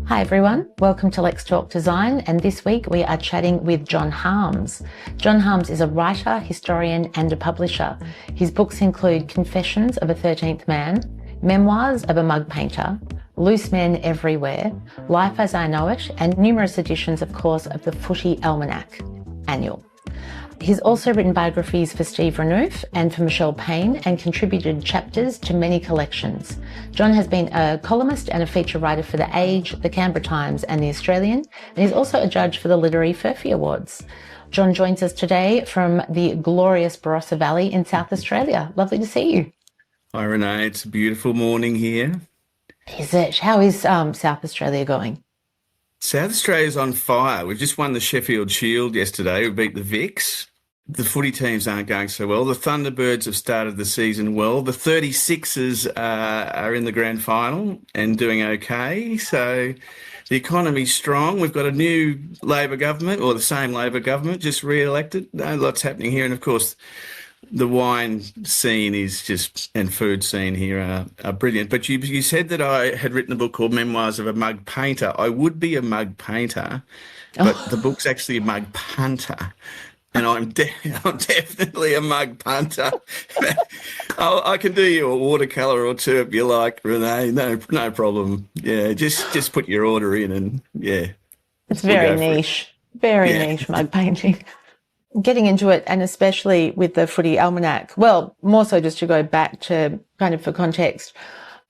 Hi everyone, welcome to Let's Talk Design, and this week we are chatting with John Harms. John Harms is a writer, historian and a publisher. His books include Confessions of a 13th Man, Memoirs of a Mug Painter, Loose Men Everywhere, Life as I Know It, and numerous editions, of course, of the Footy Almanac annual. He's also written biographies for Steve Renée and for Michelle Payne and contributed chapters to many collections. John has been a columnist and a feature writer for The Age, the Canberra Times and The Australian, and he's also a judge for the Literary Furphy Awards. John joins us today from the glorious Barossa Valley in South Australia. Lovely to see you. Hi Renee, it's a beautiful morning here. Is it? How is South Australia going? South Australia's on fire. We just won the Sheffield Shield yesterday. We beat the Vicks. The footy teams aren't going so well. The Thunderbirds have started the season well. The 36ers are in the grand final and doing okay. So the economy's strong. We've got a new Labor government, or the same Labor government, just re-elected. Lots happening here. And of course, the wine scene is just, and food scene here are brilliant. But you said that I had written a book called Memoirs of a Mug Painter. I would be a mug painter, but the book's actually a mug punter. And I'm definitely a mug punter. I can do you a watercolour or two if you like, Renee. No problem. Yeah, just put your order in and yeah. It's very niche, niche mug painting. Getting into it, and especially with the Footy Almanac, well, more so just to go back to kind of for context,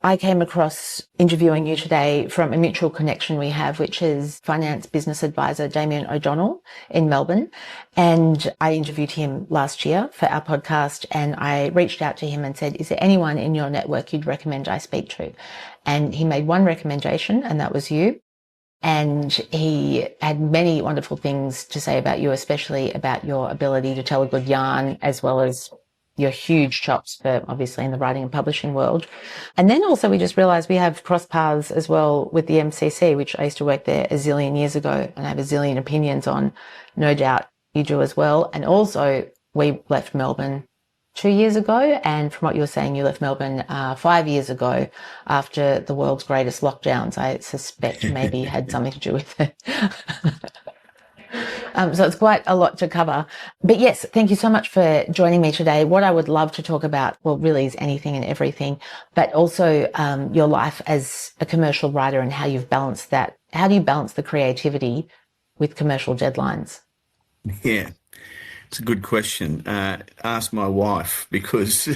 I came across interviewing you today from a mutual connection we have, which is finance business advisor Damien O'Donnell in Melbourne. And I interviewed him last year for our podcast, and I reached out to him and said, is there anyone in your network you'd recommend I speak to? And he made one recommendation, and that was you. And he had many wonderful things to say about you, especially about your ability to tell a good yarn, as well as your huge chops for obviously in the writing and publishing world. And then also we just realized we have cross paths as well with the MCC, which I used to work there a zillion years ago and I have a zillion opinions on. No doubt you do as well. And also we left Melbourne 2 years ago. And from what you were saying, you left Melbourne 5 years ago after the world's greatest lockdowns. I suspect maybe had something to do with it. So it's quite a lot to cover. But yes, thank you so much for joining me today. What I would love to talk about, well, really is anything and everything, but also your life as a commercial writer and how you've balanced that. How do you balance the creativity with commercial deadlines? Yeah, it's a good question. Ask my wife, because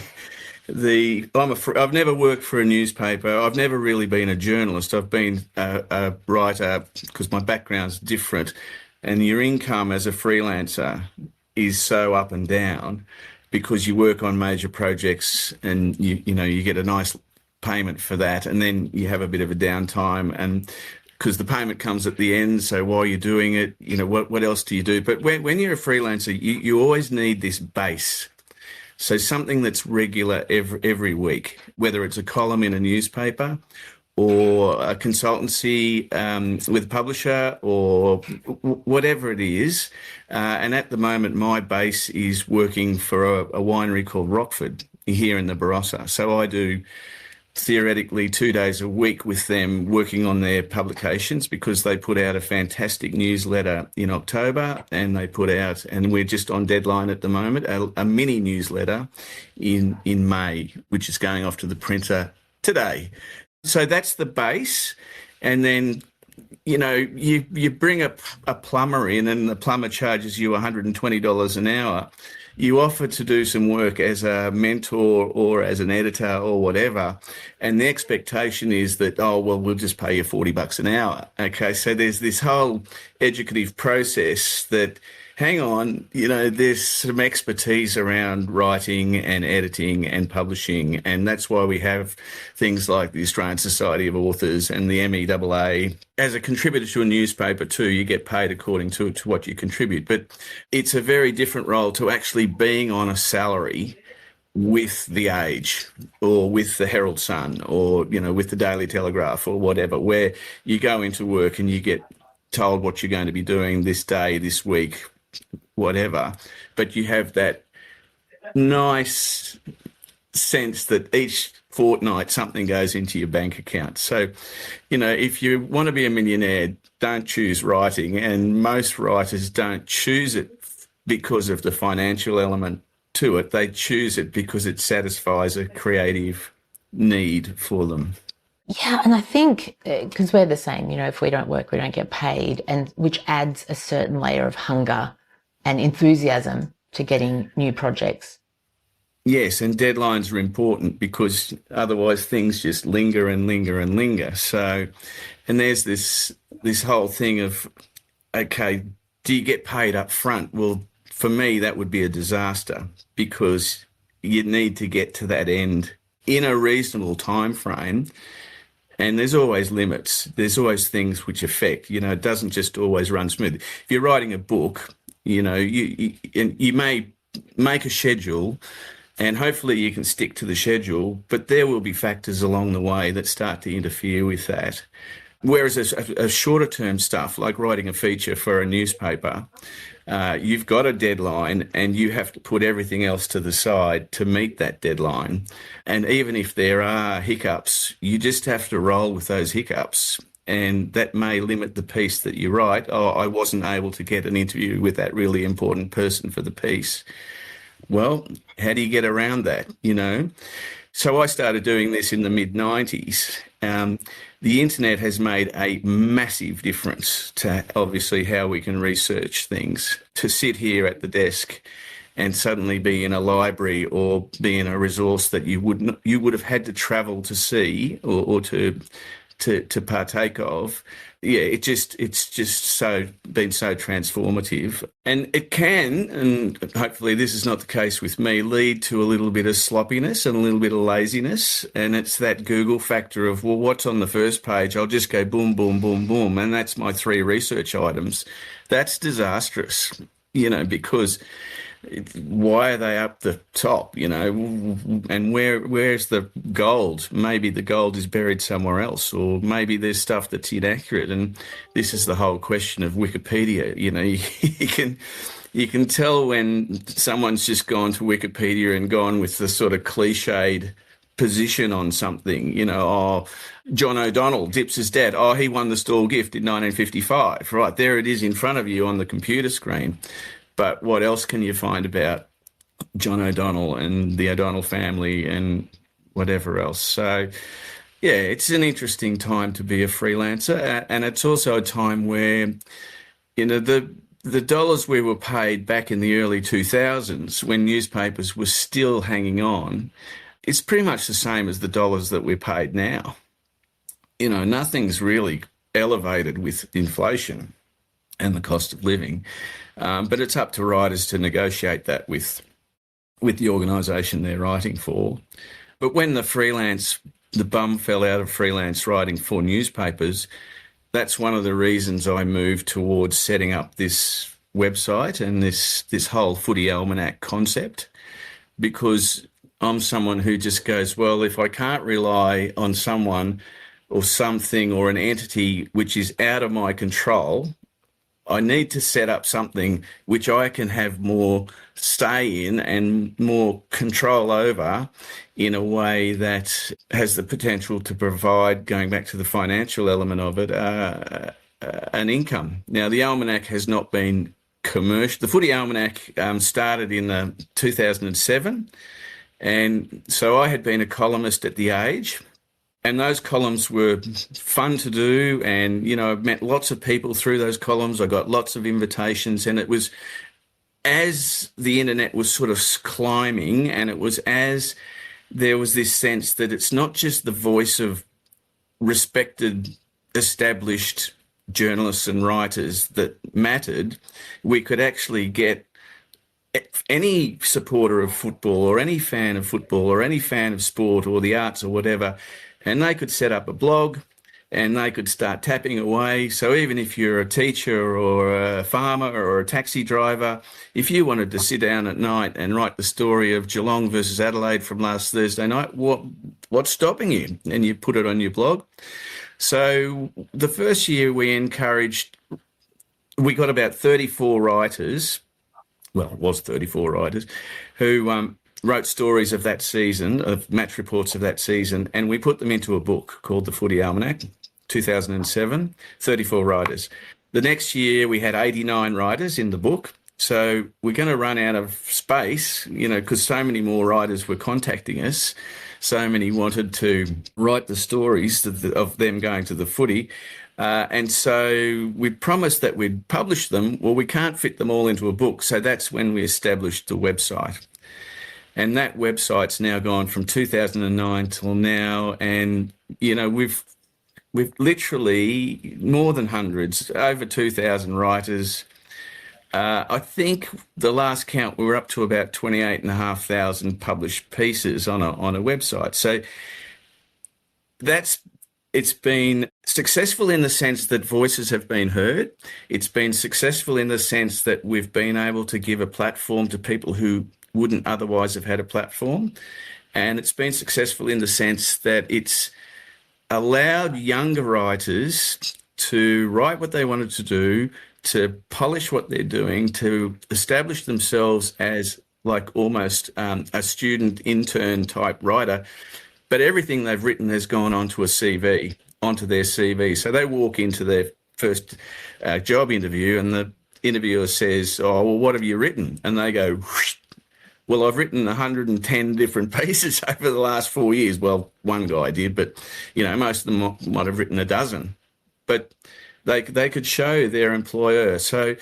I've never worked for a newspaper. I've never really been a journalist. I've been a writer because my background's different. And your income as a freelancer is so up and down because you work on major projects and you get a nice payment for that, and then you have a bit of a downtime, and because the payment comes at the end. So while you're doing it, what else do you do? But when you're a freelancer, you always need this base. So something that's regular every week, whether it's a column in a newspaper or a consultancy with a publisher or whatever it is. And at the moment, my base is working for a winery called Rockford here in the Barossa. So I do theoretically 2 days a week with them working on their publications, because they put out a fantastic newsletter in October, and they put out, and we're just on deadline at the moment, a mini newsletter in May, which is going off to the printer today. So that's the base. And then, you bring a plumber in and the plumber charges you $120 an hour. You offer to do some work as a mentor or as an editor or whatever. And the expectation is that, we'll just pay you $40 an hour. Okay. So there's this whole educative process that, hang on, there's some expertise around writing and editing and publishing. And that's why we have things like the Australian Society of Authors and the MEAA. As a contributor to a newspaper too, you get paid according to what you contribute. But it's a very different role to actually being on a salary with The Age or with the Herald Sun or, with the Daily Telegraph or whatever, where you go into work and you get told what you're going to be doing this day, this week, whatever, but you have that nice sense that each fortnight, something goes into your bank account. So, if you want to be a millionaire, don't choose writing. And most writers don't choose it because of the financial element to it. They choose it because it satisfies a creative need for them. Yeah, and I think, because we're the same, if we don't work, we don't get paid, and which adds a certain layer of hunger and enthusiasm to getting new projects. Yes, and deadlines are important because otherwise things just linger and linger and linger. So, and there's this whole thing of, okay, do you get paid up front? Well, for me, that would be a disaster because you need to get to that end in a reasonable time frame. And there's always limits. There's always things which affect, it doesn't just always run smooth. If you're writing a book, you may make a schedule and hopefully you can stick to the schedule, but there will be factors along the way that start to interfere with that. Whereas a shorter term stuff, like writing a feature for a newspaper, you've got a deadline and you have to put everything else to the side to meet that deadline. And even if there are hiccups, you just have to roll with those hiccups. And that may limit the piece that you write. Oh, I wasn't able to get an interview with that really important person for the piece. Well, how do you get around that, So I started doing this in the mid-90s. The internet has made a massive difference to obviously how we can research things. To sit here at the desk and suddenly be in a library or be in a resource that you would have had to travel to see or to partake of. Yeah, it's just been so transformative. And it can, and hopefully this is not the case with me, lead to a little bit of sloppiness and a little bit of laziness. And it's that Google factor of, well, what's on the first page? I'll just go boom, boom, boom, boom. And that's my 3 research items. That's disastrous, because why are they up the top, and where's the gold? Maybe the gold is buried somewhere else, or maybe there's stuff that's inaccurate. And this is the whole question of Wikipedia. You can tell when someone's just gone to Wikipedia and gone with the sort of cliched position on something, John O'Donnell, Dips's dad, he won the Stawell Gift in 1955. Right, there it is in front of you on the computer screen. But what else can you find about John O'Donnell and the O'Donnell family and whatever else? So, yeah, it's an interesting time to be a freelancer. And it's also a time where, the dollars we were paid back in the early 2000s when newspapers were still hanging on, it's pretty much the same as the dollars that we're paid now. Nothing's really elevated with inflation and the cost of living. But it's up to writers to negotiate that with the organisation they're writing for. But when the bum fell out of freelance writing for newspapers, that's one of the reasons I moved towards setting up this website and this whole Footy Almanac concept, because I'm someone who just goes, well, if I can't rely on someone or something or an entity which is out of my control, I need to set up something which I can have more say in and more control over in a way that has the potential to provide, going back to the financial element of it, an income. Now, the Almanac has not been commercial. The Footy Almanac started in 2007. And so I had been a columnist at The Age. And those columns were fun to do. And, I've met lots of people through those columns. I got lots of invitations. And it was as the internet was sort of climbing, and it was as there was this sense that it's not just the voice of respected, established journalists and writers that mattered. We could actually get any supporter of football or any fan of football or any fan of sport or the arts or whatever, and they could set up a blog and they could start tapping away. So even if you're a teacher or a farmer or a taxi driver, if you wanted to sit down at night and write the story of Geelong versus Adelaide from last Thursday night, what's stopping you? And you put it on your blog. So the first year we got about 34 writers, well, it was 34 writers, who wrote stories of that season, of match reports of that season, and we put them into a book called the Footy Almanac, 2007, 34 writers. The next year we had 89 writers in the book. So we're going to run out of space, because so many more writers were contacting us. So many wanted to write the stories of them going to the footy. And so we promised that we'd publish them. Well, we can't fit them all into a book. So that's when we established the website. And that website's now gone from 2009 till now. And, we've literally more than hundreds, over 2,000 writers. I think the last count, we were up to about 28,500 published pieces on a website. So it's been successful in the sense that voices have been heard. It's been successful in the sense that we've been able to give a platform to people who wouldn't otherwise have had a platform. And it's been successful in the sense that it's allowed younger writers to write what they wanted to do, to polish what they're doing, to establish themselves as like almost a student intern type writer. But everything they've written has gone onto their CV. So they walk into their first job interview and the interviewer says, "Oh, well, what have you written?" And they go, "Whoosh. Well, I've written 110 different pieces over the last 4 years." Well, one guy did, but, most of them might have written a dozen. But they could show their employer. So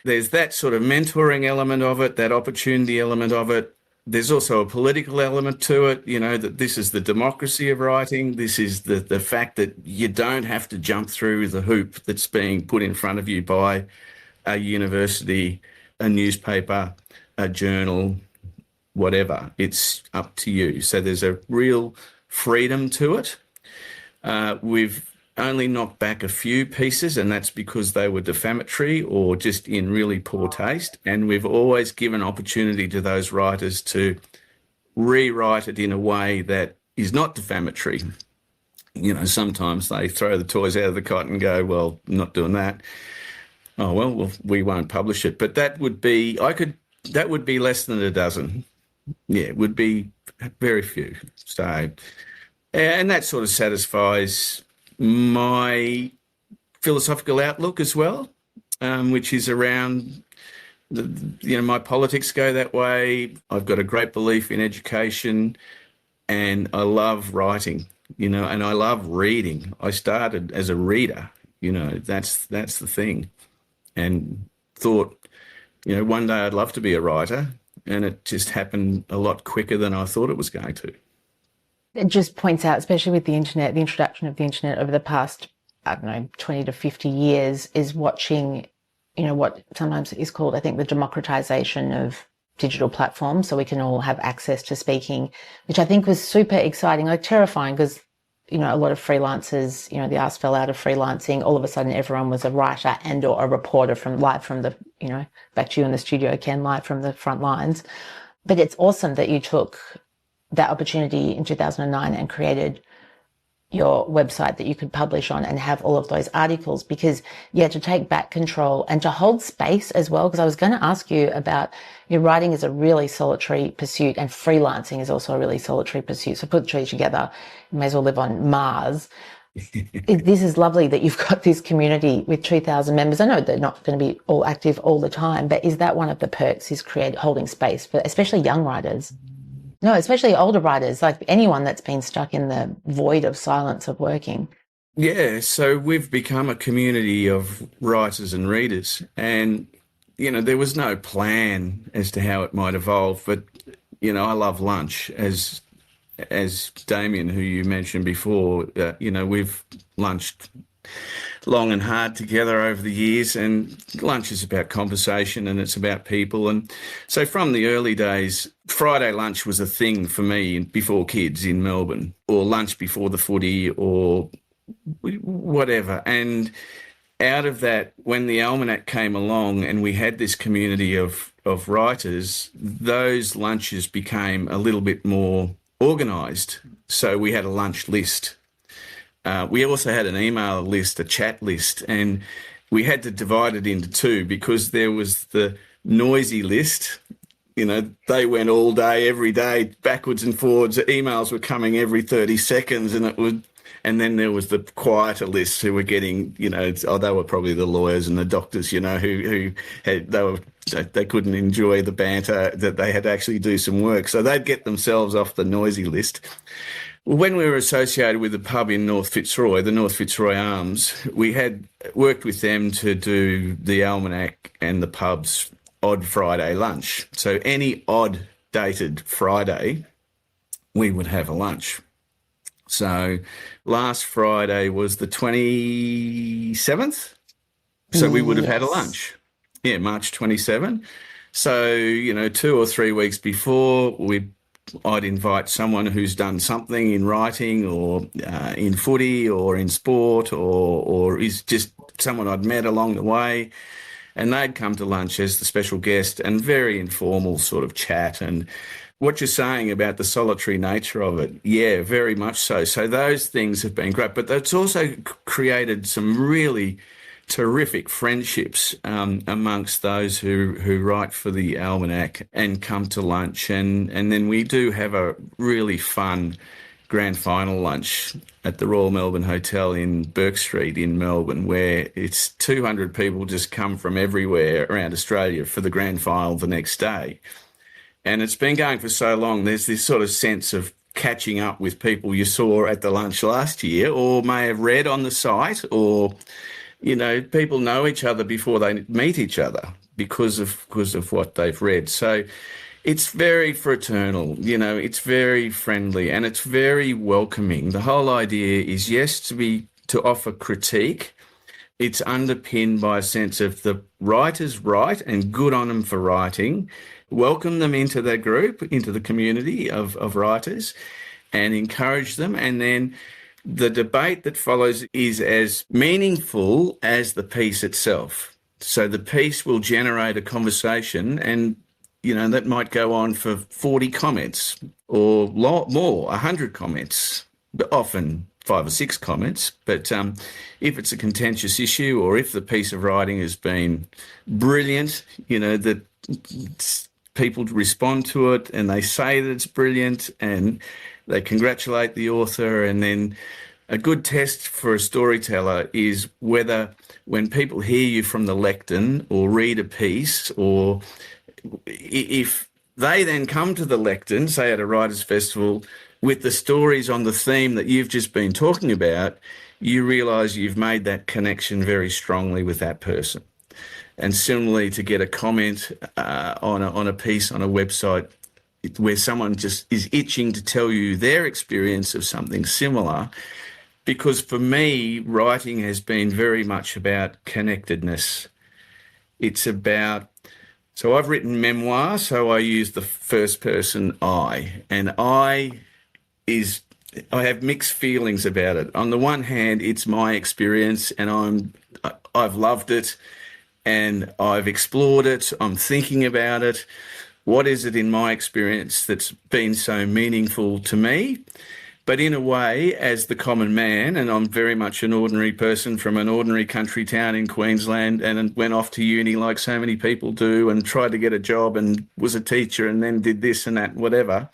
there's that sort of mentoring element of it, that opportunity element of it. There's also a political element to it, that this is the democracy of writing. This is the fact that you don't have to jump through the hoop that's being put in front of you by a university, a newspaper, a journal, whatever. It's up to you. So there's a real freedom to it. We've only knocked back a few pieces, and that's because they were defamatory or just in really poor taste. And we've always given opportunity to those writers to rewrite it in a way that is not defamatory. Sometimes they throw the toys out of the cot and go, "Well, I'm not doing that." "Oh, well, we won't publish it." But that would be less than a dozen. Yeah, it would be very few. So, and that sort of satisfies my philosophical outlook as well, which is around, my politics go that way. I've got a great belief in education and I love writing, and I love reading. I started as a reader, that's the thing, and thought, one day I'd love to be a writer, and it just happened a lot quicker than I thought it was going to. It just points out, especially with the internet, the introduction of the internet over the past, 20 to 50 years, is watching, what sometimes is called, I think, the democratisation of digital platforms, so we can all have access to speaking, which I think was super exciting, like terrifying, because, a lot of freelancers, the arse fell out of freelancing. All of a sudden, everyone was a writer and or a reporter live from the, back to you in the studio, Ken, live from the front lines. But it's awesome that you took that opportunity in 2009 and created your website that you could publish on and have all of those articles, because to take back control and to hold space as well. Because I was going to ask you about, your writing is a really solitary pursuit and freelancing is also a really solitary pursuit. So put the two together, you may as well live on Mars. This is lovely that you've got this community with 2,000 members. I know they're not going to be all active all the time, but is that one of the perks, is holding space for especially young writers? No, especially older writers, like anyone that's been stuck in the void of silence of working. Yeah, so we've become a community of writers and readers, and, there was no plan as to how it might evolve, but, I love lunch, as Damien, who you mentioned before, we've lunched long and hard together over the years, and lunch is about conversation and it's about people. And so from the early days, Friday lunch was a thing for me before kids in Melbourne, or lunch before the footy or whatever. And out of that, when the Almanac came along and we had this community of writers, those lunches became a little bit more organised. So we had a lunch list. We also had an email list, a chat list, and we had to divide it into two, because there was the noisy list, they went all day, every day, backwards and forwards. Emails were coming every 30 seconds, and then there was the quieter lists who were getting, they were probably the lawyers and the doctors, they couldn't enjoy the banter, that they had to actually do some work. So they'd get themselves off the noisy list. When we were associated with the pub in North Fitzroy, the North Fitzroy Arms, we had worked with them to do the Almanac and the pub's odd Friday lunch. So any odd dated Friday, we would have a lunch. So last Friday was the 27th. So we would have had a lunch. Yeah, March 27. So, 2 or 3 weeks before, I'd invite someone who's done something in writing or in footy or in sport or is just someone I'd met along the way, and they'd come to lunch as the special guest, and very informal sort of chat. And what you're saying about the solitary nature of it, yeah, very much so. So those things have been great, but that's also created some really terrific friendships amongst those who write for the Almanac and come to lunch. And then we do have a really fun grand final lunch at the Royal Melbourne Hotel in Bourke Street in Melbourne, where it's 200 people just come from everywhere around Australia for the grand final the next day. And it's been going for so long, there's this sort of sense of catching up with people you saw at the lunch last year or may have read on the site, or, people know each other before they meet each other because of what they've read. So it's very fraternal, it's very friendly, and it's very welcoming. The whole idea is, yes, to offer critique. It's underpinned by a sense of the writers write and good on them for writing. Welcome them into their group, into the community of writers, and encourage them. And then the debate that follows is as meaningful as the piece itself. So the piece will generate a conversation, and, that might go on for 40 comments or more, 100 comments, but often 5 or 6 comments. But if it's a contentious issue, or if the piece of writing has been brilliant, that people respond to it and they say that it's brilliant and they congratulate the author. And then a good test for a storyteller is whether, when people hear you from the lectern or read a piece, or if they then come to the lectern, say at a writers' festival, with the stories on the theme that you've just been talking about, you realise you've made that connection very strongly with that person. And similarly, to get a comment on a piece on a website where someone just is itching to tell you their experience of something similar, because for me, writing has been very much about connectedness. It's about, so I've written memoir, so I use the first person I, and I have mixed feelings about it. On the one hand, it's my experience, and I've loved it, and I've explored it. I'm thinking about it. What is it in my experience that's been so meaningful to me? But in a way, as the common man, and I'm very much an ordinary person from an ordinary country town in Queensland, and went off to uni like so many people do, and tried to get a job and was a teacher and then did this and that, whatever.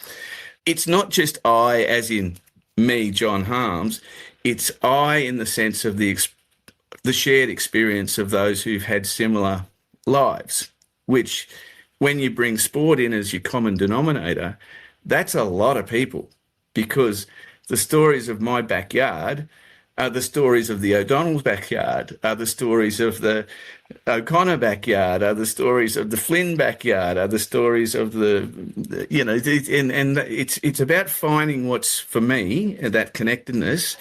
It's not just I, as in me, John Harms. It's I in the sense of the shared experience of those who've had similar lives, which, when you bring sport in as your common denominator, that's a lot of people, because the stories of my backyard are the stories of the O'Donnell's backyard, are the stories of the O'Connor backyard, are the stories of the Flynn backyard, are the stories of and it's about finding what's, for me, that connectedness.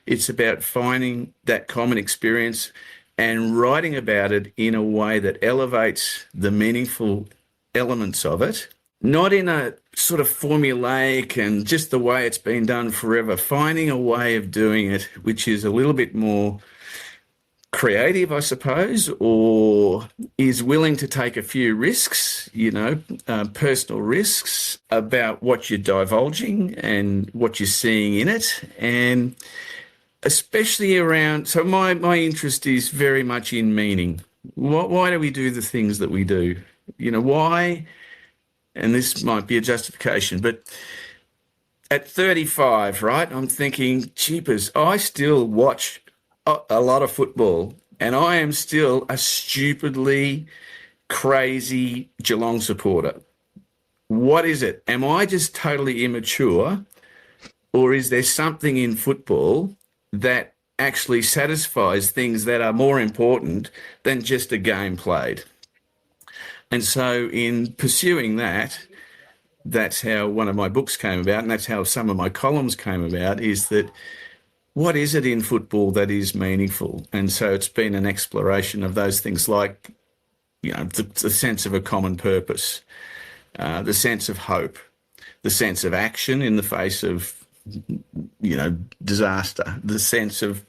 It's about finding that common experience and writing about it in a way that elevates the meaningful elements of it, not in a sort of formulaic and just the way it's been done forever, finding a way of doing it which is a little bit more creative, I suppose, or is willing to take a few risks, personal risks about what you're divulging and what you're seeing in it. And especially around, so my interest is very much in meaning. Why do we do the things that we do? Why? and this might be a justification, but at 35, right, I'm thinking, jeepers, I still watch a lot of football, and I am still a stupidly crazy Geelong supporter. What is it? Am I just totally immature, or is there something in football that actually satisfies things that are more important than just a game played? And so in pursuing that, that's how one of my books came about, and that's how some of my columns came about, is that what is it in football that is meaningful? And so it's been an exploration of those things, like, you know, the sense of a common purpose, the sense of hope, the sense of action in the face of, you know, disaster, the sense of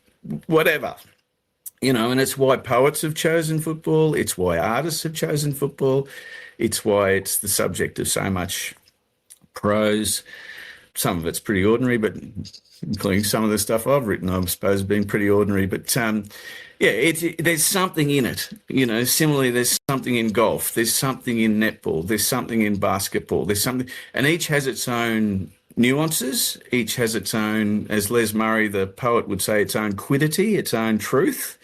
whatever, you know. And it's why poets have chosen football. It's why artists have chosen football. It's why it's the subject of so much prose. Some of it's pretty ordinary, but including some of the stuff I've written, I suppose, being pretty ordinary. But yeah, there's something in it. You know, similarly, there's something in golf. There's something in netball. There's something in basketball. There's something, and each has its own nuances. Each has its own, as Les Murray, the poet, would say, its own quiddity, its own truth,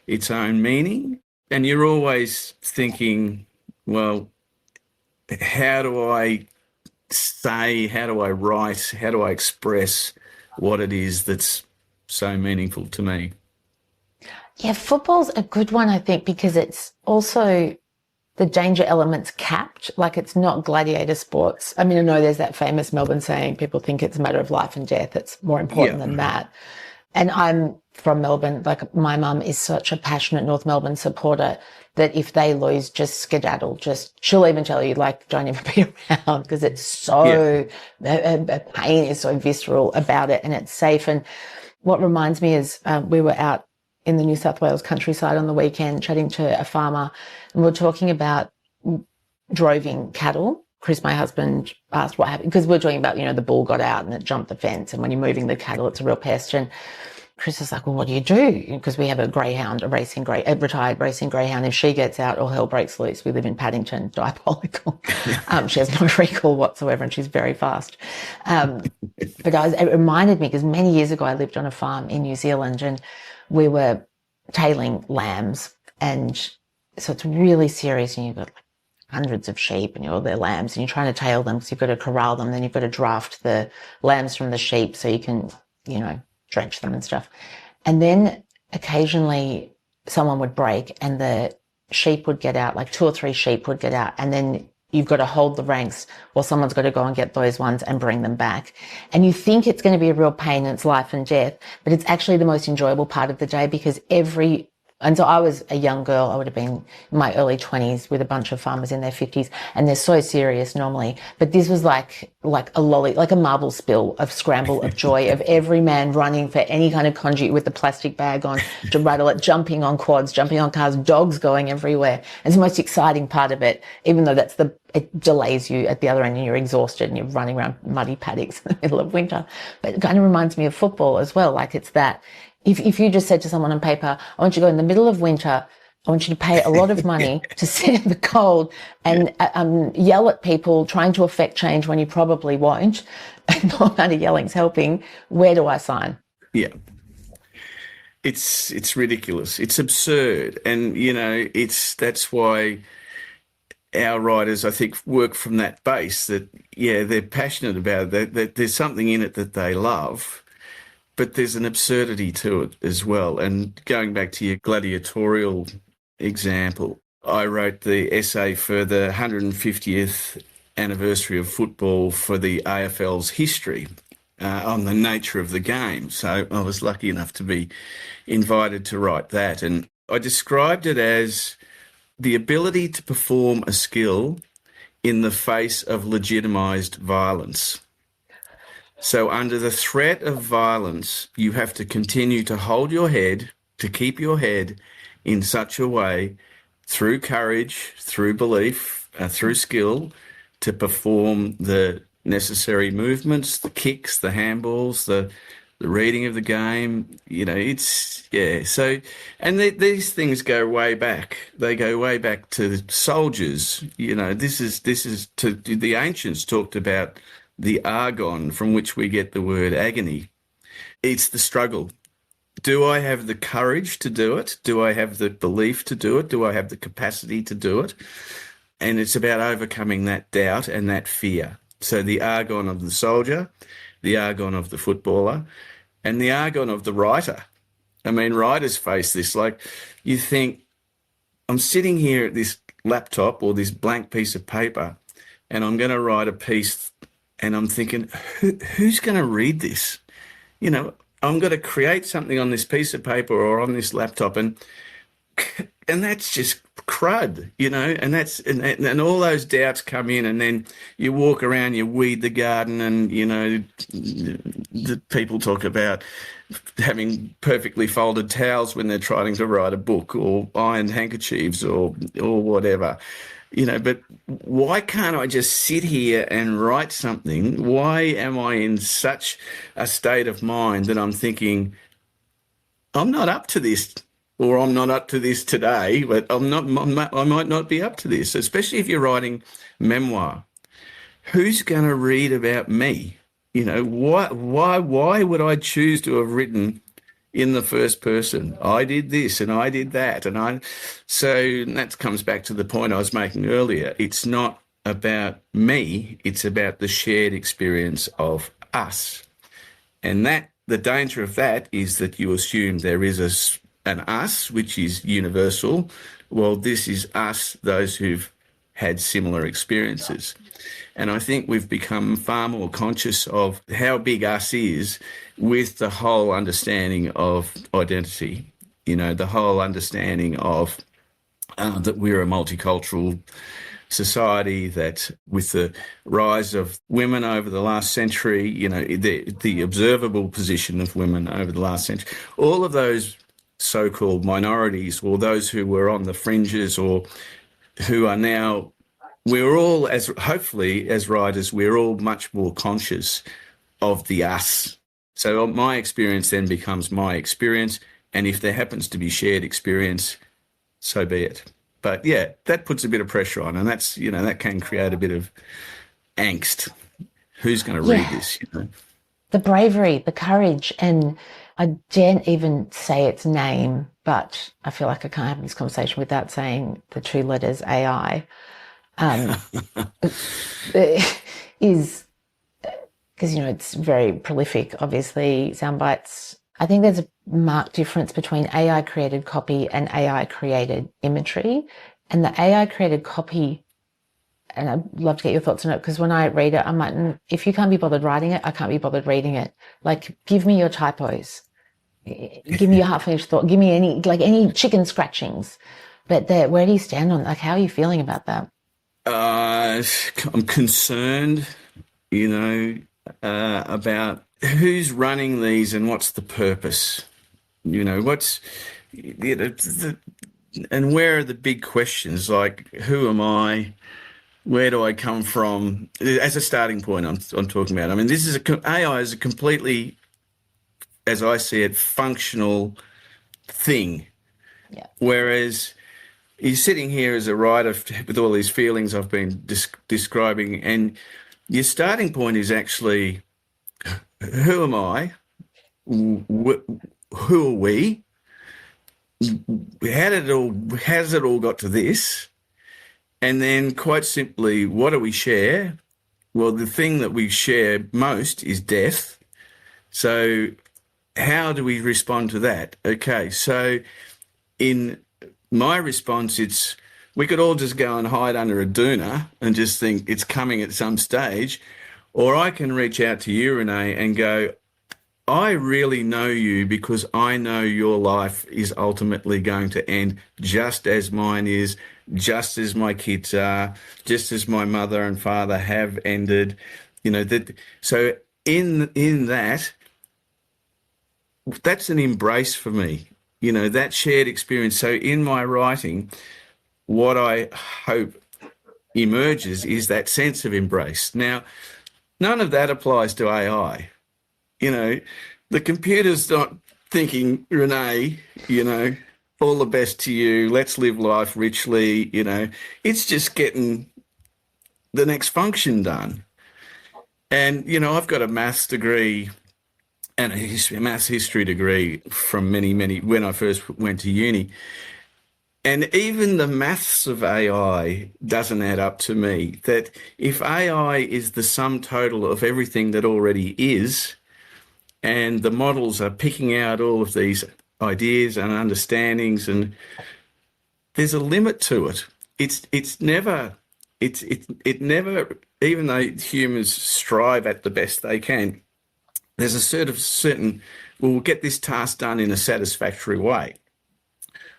its own meaning. And you're always thinking, well, how do I say, how do I write, how do I express what it is that's so meaningful to me? Yeah, football's a good one, I think, because it's also the danger element's capped. Like, it's not gladiator sports. I mean, I know there's that famous Melbourne saying, people think it's a matter of life and death. It's more important than that. And I'm from Melbourne. Like, my mum is such a passionate North Melbourne supporter that if they lose, just skedaddle. She'll even tell you, like, don't even be around, because it's so, the pain is so visceral about it, and it's safe. And what reminds me is we were out in the New South Wales countryside on the weekend chatting to a farmer, and we were talking about droving cattle. Chris, my husband, asked what happened, because we're talking about, you know, the bull got out and it jumped the fence, and when you're moving the cattle, it's a real pest. And Chris is like, well, what do you do? Because we have a greyhound, a retired racing greyhound. If she gets out, all hell breaks loose. We live in Paddington, diabolical. She has no recall whatsoever, and she's very fast. But it reminded me, because many years ago I lived on a farm in New Zealand, and we were tailing lambs. And so it's really serious, and you've got like hundreds of sheep, and they're lambs, and you're trying to tail them, because you've got to corral them, then you've got to draft the lambs from the sheep so you can, you know, drench them and stuff. And then occasionally someone would break and the sheep would get out, like 2 or 3 sheep would get out, and then you've got to hold the ranks while someone's got to go and get those ones and bring them back. And you think it's going to be a real pain, and it's life and death, but it's actually the most enjoyable part of the day, because and so I was a young girl, I would have been in my early 20s with a bunch of farmers in their 50s, and they're so serious normally. But this was like a marble spill of scramble of joy, of every man running for any kind of conduit with the plastic bag on to rattle it, jumping on quads, jumping on cars, dogs going everywhere. It's the most exciting part of it, even though it delays you at the other end, and you're exhausted and you're running around muddy paddocks in the middle of winter. But it kind of reminds me of football as well. Like, it's that. If you just said to someone on paper, I want you to go in the middle of winter, I want you to pay a lot of money to sit in the cold and yell at people trying to affect change when you probably won't, and no amount of yelling's helping, where do I sign? Yeah. It's ridiculous. It's absurd. And, you know, that's why our writers, I think, work from that base, that, yeah, they're passionate about it, that there's something in it that they love, but there's an absurdity to it as well. And going back to your gladiatorial example, I wrote the essay for the 150th anniversary of football for the AFL's history on the nature of the game. So I was lucky enough to be invited to write that. And I described it as the ability to perform a skill in the face of legitimised violence. So under the threat of violence, you have to continue to hold your head, to keep your head in such a way, through courage, through belief, through skill, to perform the necessary movements, the kicks, the handballs, the reading of the game, it's, yeah. So, and these things go way back. They go way back to the soldiers. This is to the ancients talked about the argon from which we get the word agony. It's the struggle. Do I have the courage to do it? Do I have the belief to do it? Do I have the capacity to do it? And it's about overcoming that doubt and that fear. So the argon of the soldier, the argon of the footballer, and the argon of the writer. I mean, writers face this. Like, you think, I'm sitting here at this laptop or this blank piece of paper, and I'm going to write a piece, and I'm thinking, who's going to read this? I'm going to create something on this piece of paper or on this laptop, and that's just crud, and all those doubts come in, and then you walk around, you weed the garden, and the people talk about having perfectly folded towels when they're trying to write a book, or ironed handkerchiefs, or whatever. But why can't I just sit here and write something? Why am I in such a state of mind that I'm thinking, I'm not up to this, or I'm not up to this today, but I might not be up to this, especially if you're writing memoir. Who's going to read about me? Why would I choose to have written in the first person? I did this and I did that, so that comes back to the point I was making earlier. It's not about me, it's about the shared experience of us. And that the danger of that is that you assume there is an us which is universal. Well, this is us, those who've had similar experiences. And I think we've become far more conscious of how big us is with the whole understanding of identity, the whole understanding of that we're a multicultural society, that with the rise of women over the last century, the observable position of women over the last century, all of those so-called minorities, or those who were on the fringes, or who are now, we're all, hopefully as writers, we're all much more conscious of the us. So my experience then becomes my experience, and if there happens to be shared experience, so be it. But yeah, that puts a bit of pressure on, and that's, that can create a bit of angst. Who's going to read this? The bravery, the courage, and I daren't even say its name, but I feel like I can't have this conversation without saying the two letters AI. Is because, it's very prolific, obviously, sound bites. I think there's a marked difference between AI created copy and AI created imagery. And the AI created copy, and I'd love to get your thoughts on it, because when I read it, I'm like, if you can't be bothered writing it, I can't be bothered reading it. Like, give me your typos. Give me your half-finished thought. Give me any chicken scratchings. But where do you stand on, how are you feeling about that? I'm concerned, about who's running these and what's the purpose. What's, and where are the big questions, like who am I? Where do I come from? As a starting point, I'm talking about. I mean, AI is a completely, as I see it, functional thing. Yeah. Whereas you're sitting here as a writer with all these feelings I've been describing, and your starting point is actually, who am I? Who are we? How's it all got to this? And then, quite simply, what do we share? Well, the thing that we share most is death. So how do we respond to that? Okay, so in my response, we could all just go and hide under a doona and just think it's coming at some stage. Or I can reach out to you, Renée, and go, I really know you because I know your life is ultimately going to end just as mine is, just as my kids are, just as my mother and father have ended. So in that, that's an embrace for me. That shared experience. So in my writing, what I hope emerges is that sense of embrace. Now, none of that applies to AI. The computer's not thinking, Renee, all the best to you. Let's live life richly. It's just getting the next function done. And, I've got a maths degree and a maths history degree from many, when I first went to uni. And even the maths of AI doesn't add up to me. That if AI is the sum total of everything that already is, and the models are picking out all of these ideas and understandings, and there's a limit to it. It never, even though humans strive at the best they can, there's a certain, we'll get this task done in a satisfactory way,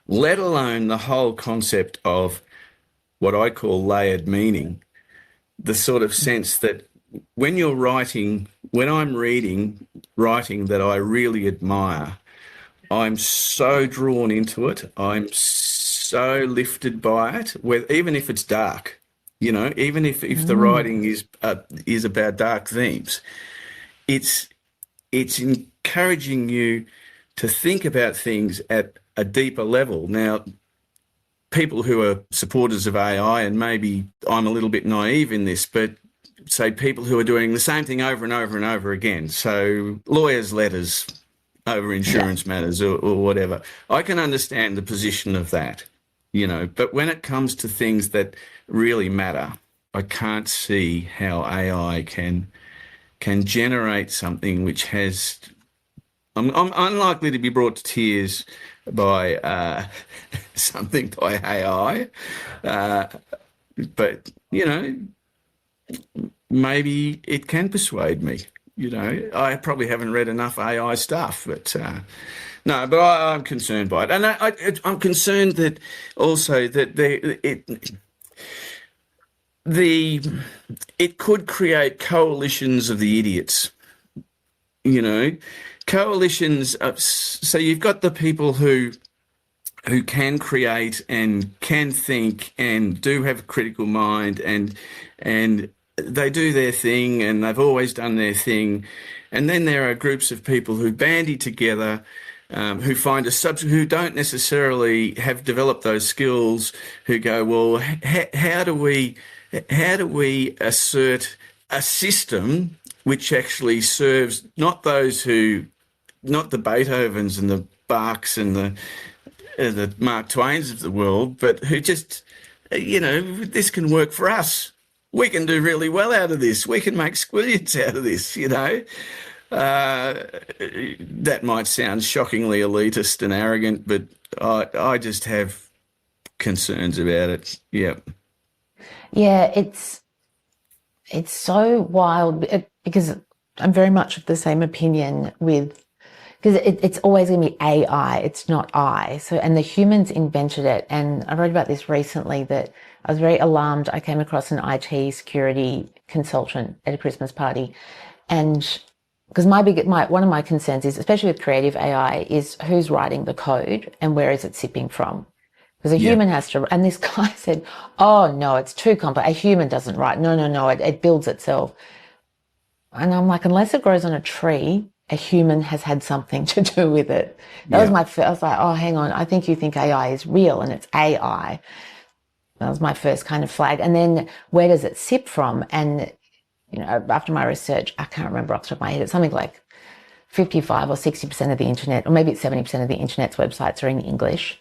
let alone the whole concept of what I call layered meaning, the sort of sense that when you're writing, when I'm reading writing that I really admire, I'm so drawn into it. I'm so lifted by it, even if it's dark, even if the writing is about dark themes, it's encouraging you to think about things at a deeper level. Now, people who are supporters of AI, and maybe I'm a little bit naive in this, but say people who are doing the same thing over and over and over again. So lawyers' letters over insurance matters or whatever. I can understand the position of that, but when it comes to things that really matter, I can't see how AI can generate something which has... I'm unlikely to be brought to tears by something by AI, but, maybe it can persuade me. I probably haven't read enough AI stuff, but no, but I'm concerned by it. And I'm concerned that also that it could create coalitions of the idiots, coalitions of, so you've got the people who can create and can think and do have a critical mind, and they do their thing and they've always done their thing. And then there are groups of people who bandy together, who find who don't necessarily have developed those skills, who go, well, how do we assert a system which actually serves not the Beethovens and the Bachs and the Mark Twains of the world, but who just, this can work for us. We can do really well out of this. We can make squillions out of this, That might sound shockingly elitist and arrogant, but I just have concerns about it. Yeah. Yeah, it's so wild because I'm very much of the same opinion because it's always going to be AI, it's not I. So, and the humans invented it. And I wrote about this recently that I was very alarmed. I came across an IT security consultant at a Christmas party. And because one of my concerns is, especially with creative AI, is who's writing the code and where is it sipping from? Because a human has to, and this guy said, oh no, it's too complex. A human doesn't write. No, it builds itself. And I'm like, unless it grows on a tree, a human has had something to do with it. That was my first, I was like, oh, hang on. I think you think AI is real and it's AI. That was my first kind of flag. And then where does it sip from? And, after my research, I can't remember off the top of my head, it's something like 55 or 60% of the internet, or maybe it's 70% of the internet's websites are in English.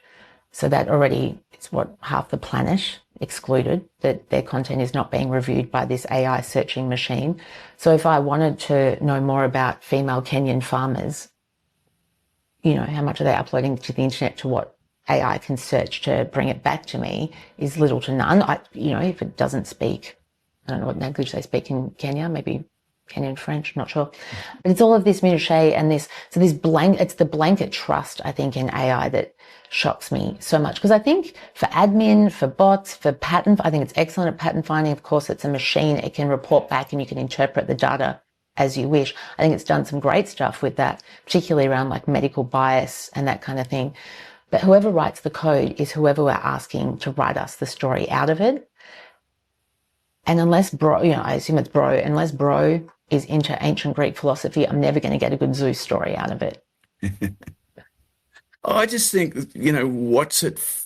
So that already is half the planet excluded, that their content is not being reviewed by this AI searching machine. So if I wanted to know more about female Kenyan farmers, how much are they uploading to the internet to what AI can search to bring it back to me is little to none. If it doesn't speak, I don't know what language they speak in Kenya, maybe Kenyan French, not sure. But it's all of this minutiae and it's the blanket trust, I think, in AI that shocks me so much. Because I think for admin, for bots, for pattern, I think it's excellent at pattern finding. Of course, it's a machine. It can report back and you can interpret the data as you wish. I think it's done some great stuff with that, particularly around like medical bias and that kind of thing. But whoever writes the code is whoever we're asking to write us the story out of it. And unless bro, I assume it's bro, unless bro is into ancient Greek philosophy, I'm never going to get a good Zeus story out of it. I just think, what's it,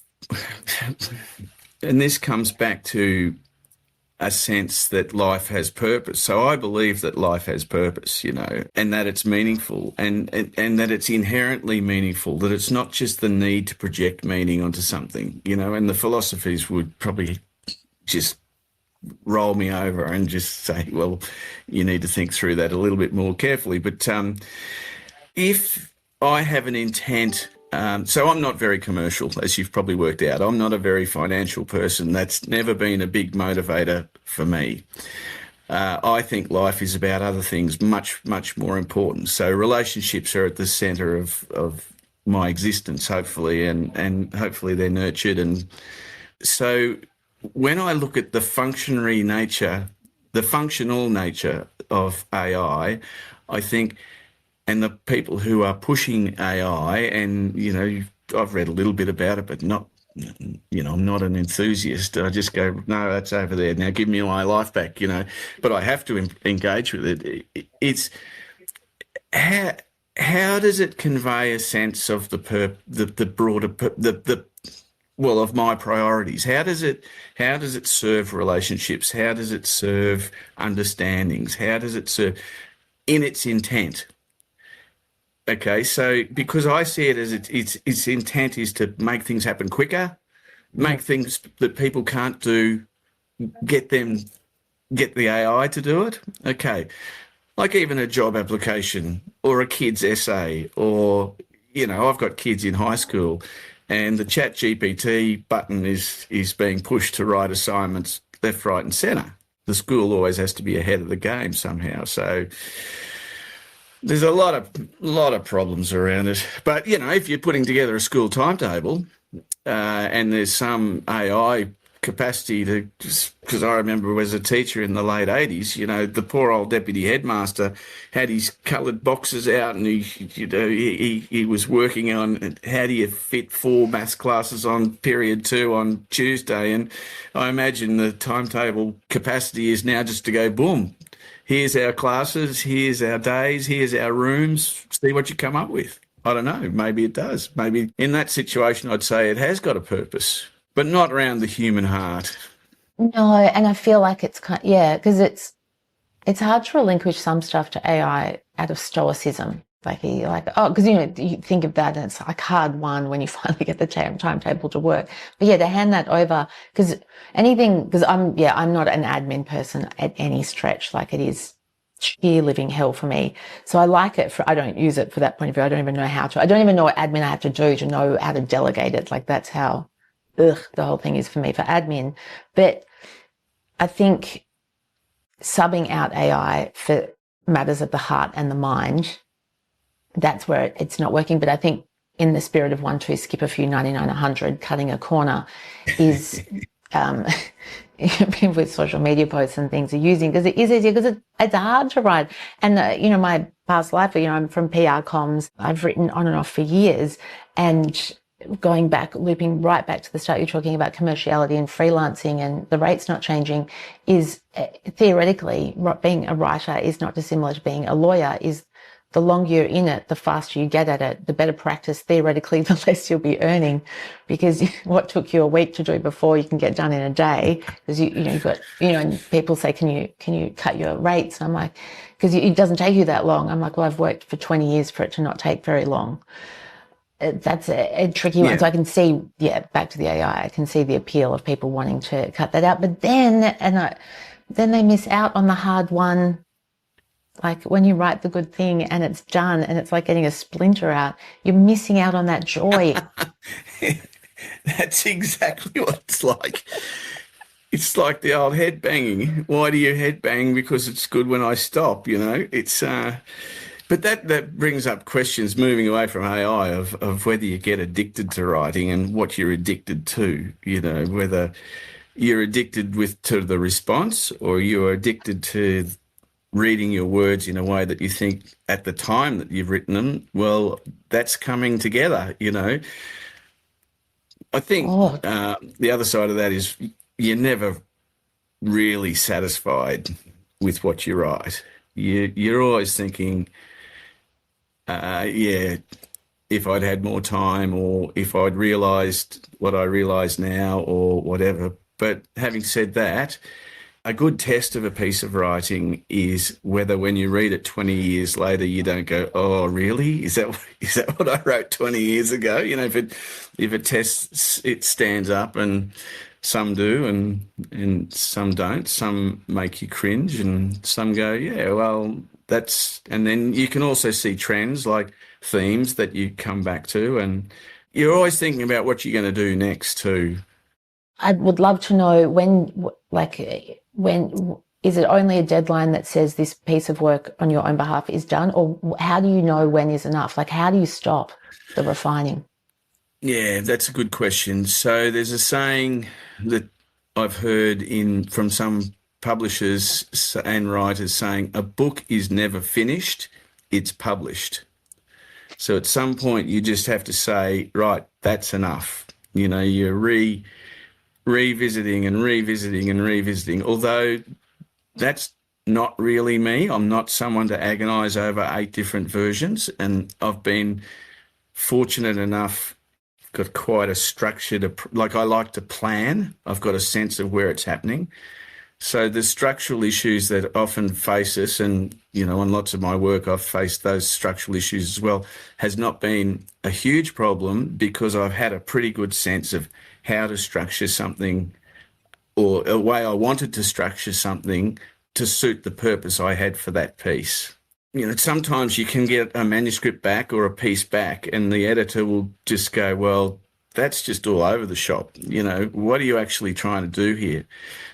and this comes back to a sense that life has purpose. So I believe that life has purpose, and that it's meaningful, and that it's inherently meaningful, that it's not just the need to project meaning onto something, and the philosophies would probably just roll me over and just say, well, you need to think through that a little bit more carefully. But if I have an intent, so I'm not very commercial, as you've probably worked out. I'm not a very financial person. That's never been a big motivator for me. I think life is about other things, much, much more important. So relationships are at the centre of my existence, hopefully, and hopefully they're nurtured. And so when I look at the functional nature of AI, I think, and the people who are pushing AI, and, I've read a little bit about it, but not, I'm not an enthusiast. I just go, no, that's over there. Now give me my life back, but I have to engage with it. It's how does it convey a sense of the broader, of my priorities? How does it serve relationships? How does it serve understandings? How does it serve in its intent? Okay, so because I see it as its intent is to make things happen quicker, make things that people can't do, get the AI to do it. Okay, like even a job application or a kid's essay, or I've got kids in high school, and the Chat GPT button is being pushed to write assignments left, right, and centre. The school always has to be ahead of the game somehow. So there's a lot of problems around it. But, if you're putting together a school timetable and there's some AI capacity to, because I remember as a teacher in the late 80s, the poor old deputy headmaster had his coloured boxes out, and he was working on how do you fit 4 maths classes on period 2 on Tuesday. And I imagine the timetable capacity is now just to go, boom, here's our classes, here's our days, here's our rooms, see what you come up with. I don't know, maybe it does. Maybe in that situation I'd say it has got a purpose, but not around the human heart. No, and I feel like it's because it's hard to relinquish some stuff to AI out of stoicism. Because you think of that and it's like hard won when you finally get the timetable to work. But to hand that over, because I'm not an admin person at any stretch. Like, it is sheer living hell for me. So I like it I don't use it for that point of view. I don't even know how to. I don't even know what admin I have to do to know how to delegate it. Like, that's how the whole thing is for me for admin. But I think subbing out AI for matters of the heart and the mind, that's where it's not working. But I think in the spirit of 1, 2, skip a few, 99, 100, cutting a corner is with social media posts and things are using, because it is easier, because it's hard to write. And, my past life, I'm from PR comms. I've written on and off for years, and going back, looping right back to the start, you're talking about commerciality and freelancing and the rates not changing is theoretically, being a writer is not dissimilar to being a lawyer. Is the longer you're in it, the faster you get at it, the better practice, theoretically, the less you'll be earning, because what took you a week to do before you can get done in a day, because you've got, and people say, can you cut your rates? And I'm like, because it doesn't take you that long. I'm like, well, I've worked for 20 years for it to not take very long. That's a tricky one. So I can see, back to the AI, I can see the appeal of people wanting to cut that out. But then they miss out on the hard one. Like, when you write the good thing and it's done and it's like getting a splinter out, you're missing out on that joy. That's exactly what it's like. It's like the old head banging. Why do you head bang? Because it's good when I stop, It's but that brings up questions, moving away from AI, of whether you get addicted to writing and what you're addicted to, whether you're addicted to the response, or you're addicted to reading your words in a way that you think at the time that you've written them, well, that's coming together, I think the other side of that is you never really satisfied with what you write. You're always thinking, yeah, if I'd had more time, or if I'd realised what I realise now, or whatever. But having said that, a good test of a piece of writing is whether when you read it 20 years later, you don't go, oh, really? Is that what I wrote 20 years ago? You know, if it tests, it stands up, and some do and some don't. Some make you cringe and some go, yeah, well, and then you can also see trends like themes that you come back to, and you're always thinking about what you're going to do next too. I would love to know when is it only a deadline that says this piece of work on your own behalf is done, or how do you know when is enough? Like, how do you stop the refining? Yeah, that's a good question. So there's a saying that I've heard from some publishers and writers saying, a book is never finished, it's published. So at some point you just have to say, right, that's enough. You know, you're revisiting and revisiting and revisiting, although that's not really me. I'm not someone to agonise over 8 different versions, and I've been fortunate enough, got quite a structured, like I like to plan. I've got a sense of where it's happening. So the structural issues that often face us, and, you know, on lots of my work, I've faced those structural issues as well, has not been a huge problem because I've had a pretty good sense of how to structure something, or a way I wanted to structure something to suit the purpose I had for that piece. You know, sometimes you can get a manuscript back or a piece back and the editor will just go, well, that's just all over the shop. You know, what are you actually trying to do here?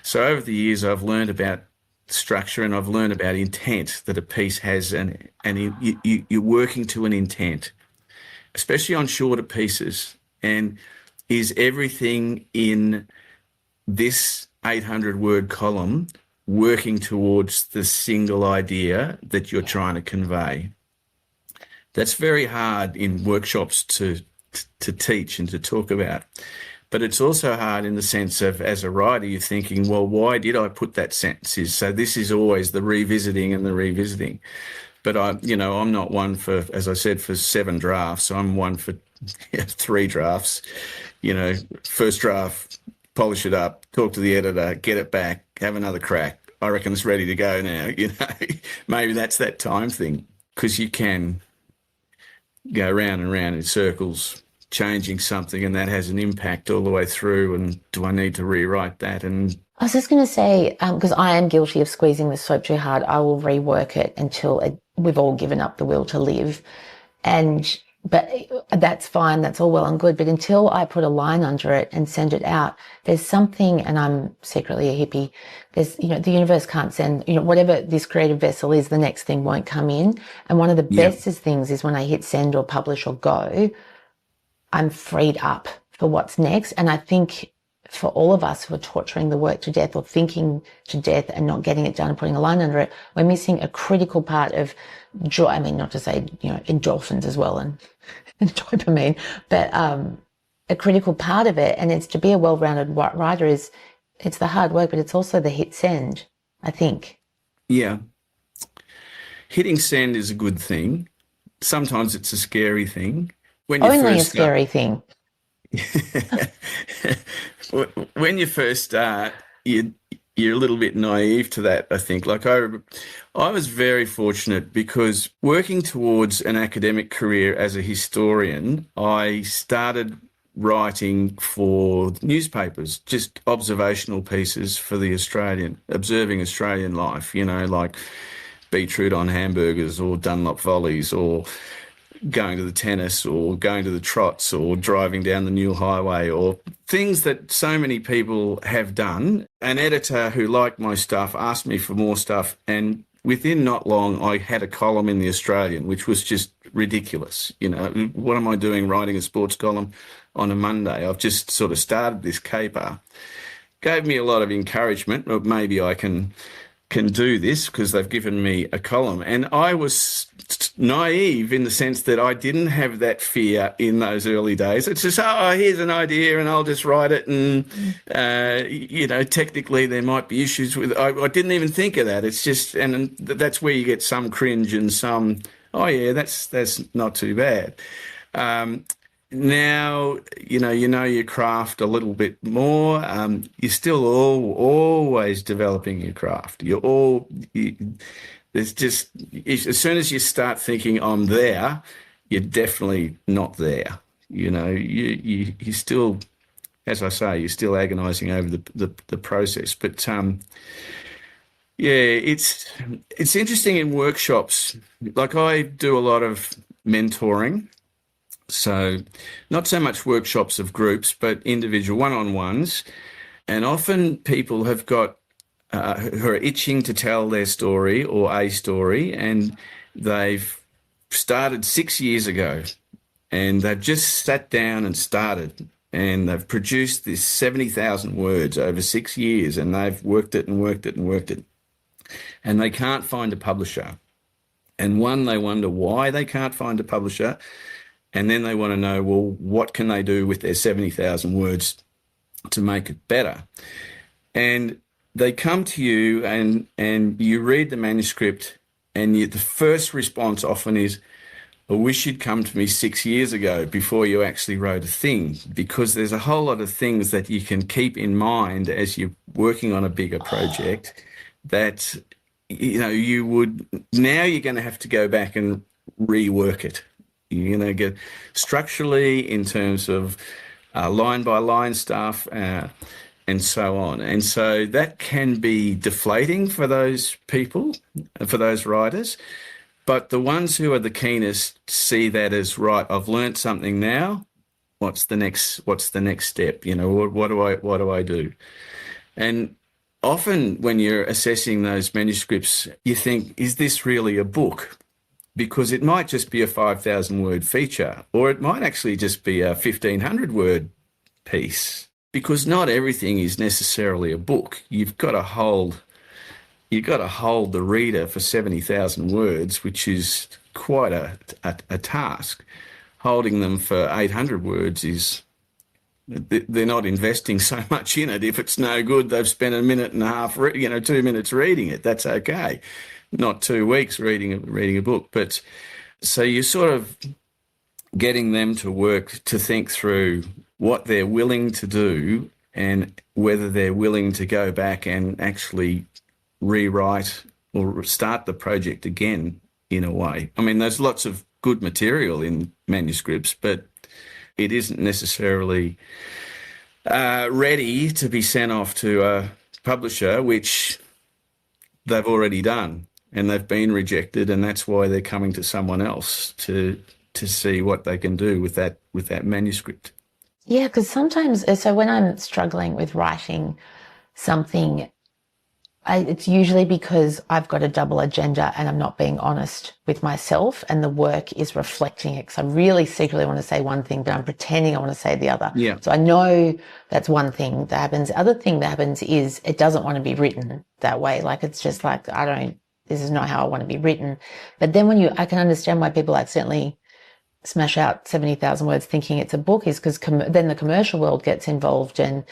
So over the years, I've learned about structure, and I've learned about intent, that a piece has, and you're working to an intent, especially on shorter pieces. And is everything in this 800-word column working towards the single idea that you're trying to convey? That's very hard in workshops to teach and to talk about. But it's also hard in the sense of, as a writer, you're thinking, well, why did I put that sentence? So this is always the revisiting and the revisiting. But I'm not one for, as I said, for 7 drafts. I'm one for 3 drafts. You know, first draft, polish it up, talk to the editor, get it back, have another crack. I reckon it's ready to go now. You know, maybe that's that time thing, because you can go round and round in circles, changing something, and that has an impact all the way through. And do I need to rewrite that? And I was just going to say, because I am guilty of squeezing the soap too hard, I will rework it until we've all given up the will to live. But that's fine. That's all well and good. But until I put a line under it and send it out, there's something, and I'm secretly a hippie, the universe can't send, whatever this creative vessel is, the next thing won't come in. And one of the bestest things is when I hit send or publish or go, I'm freed up for what's next. And I think for all of us who are torturing the work to death or thinking to death and not getting it done and putting a line under it, we're missing a critical part of joy. I mean, not to say, endorphins as well and dopamine, but a critical part of it. And it's to be a well-rounded writer it's the hard work, but it's also the hit send, I think. Yeah. Hitting send is a good thing. Sometimes it's a scary thing. Only a scary thing. When you first start, you're a little bit naive to that, I think. Like I was very fortunate because working towards an academic career as a historian, I started writing for newspapers, just observational pieces for the observing Australian life, like beetroot on hamburgers or Dunlop volleys or going to the tennis or going to the trots or driving down the new highway, or things that so many people have done. An editor who liked my stuff asked me for more stuff, and within not long I had a column in the Australian, which was just ridiculous. What am I doing writing a sports column on a Monday? I've just sort of started this caper. Gave me a lot of encouragement, or maybe I can can do this because they've given me a column. And I was naive in the sense that I didn't have that fear in those early days. It's just, oh, here's an idea and I'll just write it. And, technically there might be issues with it. I didn't even think of that. It's just, and that's where you get some cringe and some, oh yeah, that's not too bad. Now, you know your craft a little bit more. You're still always developing your craft. There's just, as soon as you start thinking I'm there, you're definitely not there. You know, you still, as I say, you're still agonising over the process. But it's interesting in workshops. Like I do a lot of mentoring. So not so much workshops of groups, but individual one-on-ones. And often people have got who are itching to tell their story or a story, and they've started 6 years ago and they've just sat down and started, and they've produced this 70,000 words over 6 years, and they've worked it and worked it and worked it. And they can't find a publisher. And they wonder why they can't find a publisher. And then they want to know, well, what can they do with their 70,000 words to make it better? And they come to you and you read the manuscript, and the first response often is, I wish you'd come to me 6 years ago before you actually wrote a thing, because there's a whole lot of things that you can keep in mind as you're working on a bigger project that, you would, now you're going to have to go back and rework it. You're going to get structurally in terms of line by line stuff and so on. And so that can be deflating for those people, for those writers. But the ones who are the keenest see that as, right, I've learned something now. What's the next step? What do I do? And often when you're assessing those manuscripts, you think, is this really a book? Because it might just be a 5,000 word feature, or it might actually just be a 1,500 word piece, because not everything is necessarily a book. You've got to hold the reader for 70,000 words, which is quite a task. Holding them for 800 words is, they're not investing so much in it. If it's no good, they've spent a minute and a half, 2 minutes reading it. That's okay. Not 2 weeks reading a book. But so you're sort of getting them to work, to think through what they're willing to do and whether they're willing to go back and actually rewrite or start the project again in a way. I mean, there's lots of good material in manuscripts, but it isn't necessarily ready to be sent off to a publisher, which they've already done. And they've been rejected, and that's why they're coming to someone else to see what they can do with that manuscript. Yeah, because sometimes, so when I'm struggling with writing something, it's usually because I've got a double agenda and I'm not being honest with myself, and the work is reflecting it. Because I really secretly want to say one thing, but I'm pretending I want to say the other. Yeah. So I know that's one thing that happens. The other thing that happens is it doesn't want to be written that way. Like, it's just like, this is not how I want to be written. But then I can understand why people accidentally smash out 70,000 words thinking it's a book, is because then the commercial world gets involved. And,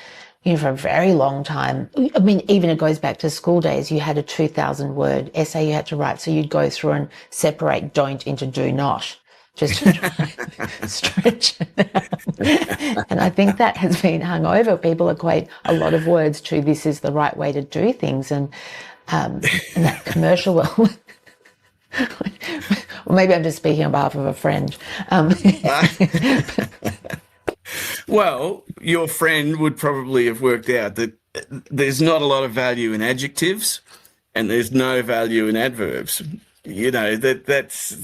for a very long time, I mean, even it goes back to school days, you had a 2,000 word essay you had to write. So you'd go through and separate don't into do not, just to try and stretch it out. And I think that has been hung over. People equate a lot of words to this is the right way to do things. And that commercial world, or maybe I'm just speaking on behalf of a friend. Well, your friend would probably have worked out that there's not a lot of value in adjectives and there's no value in adverbs. That's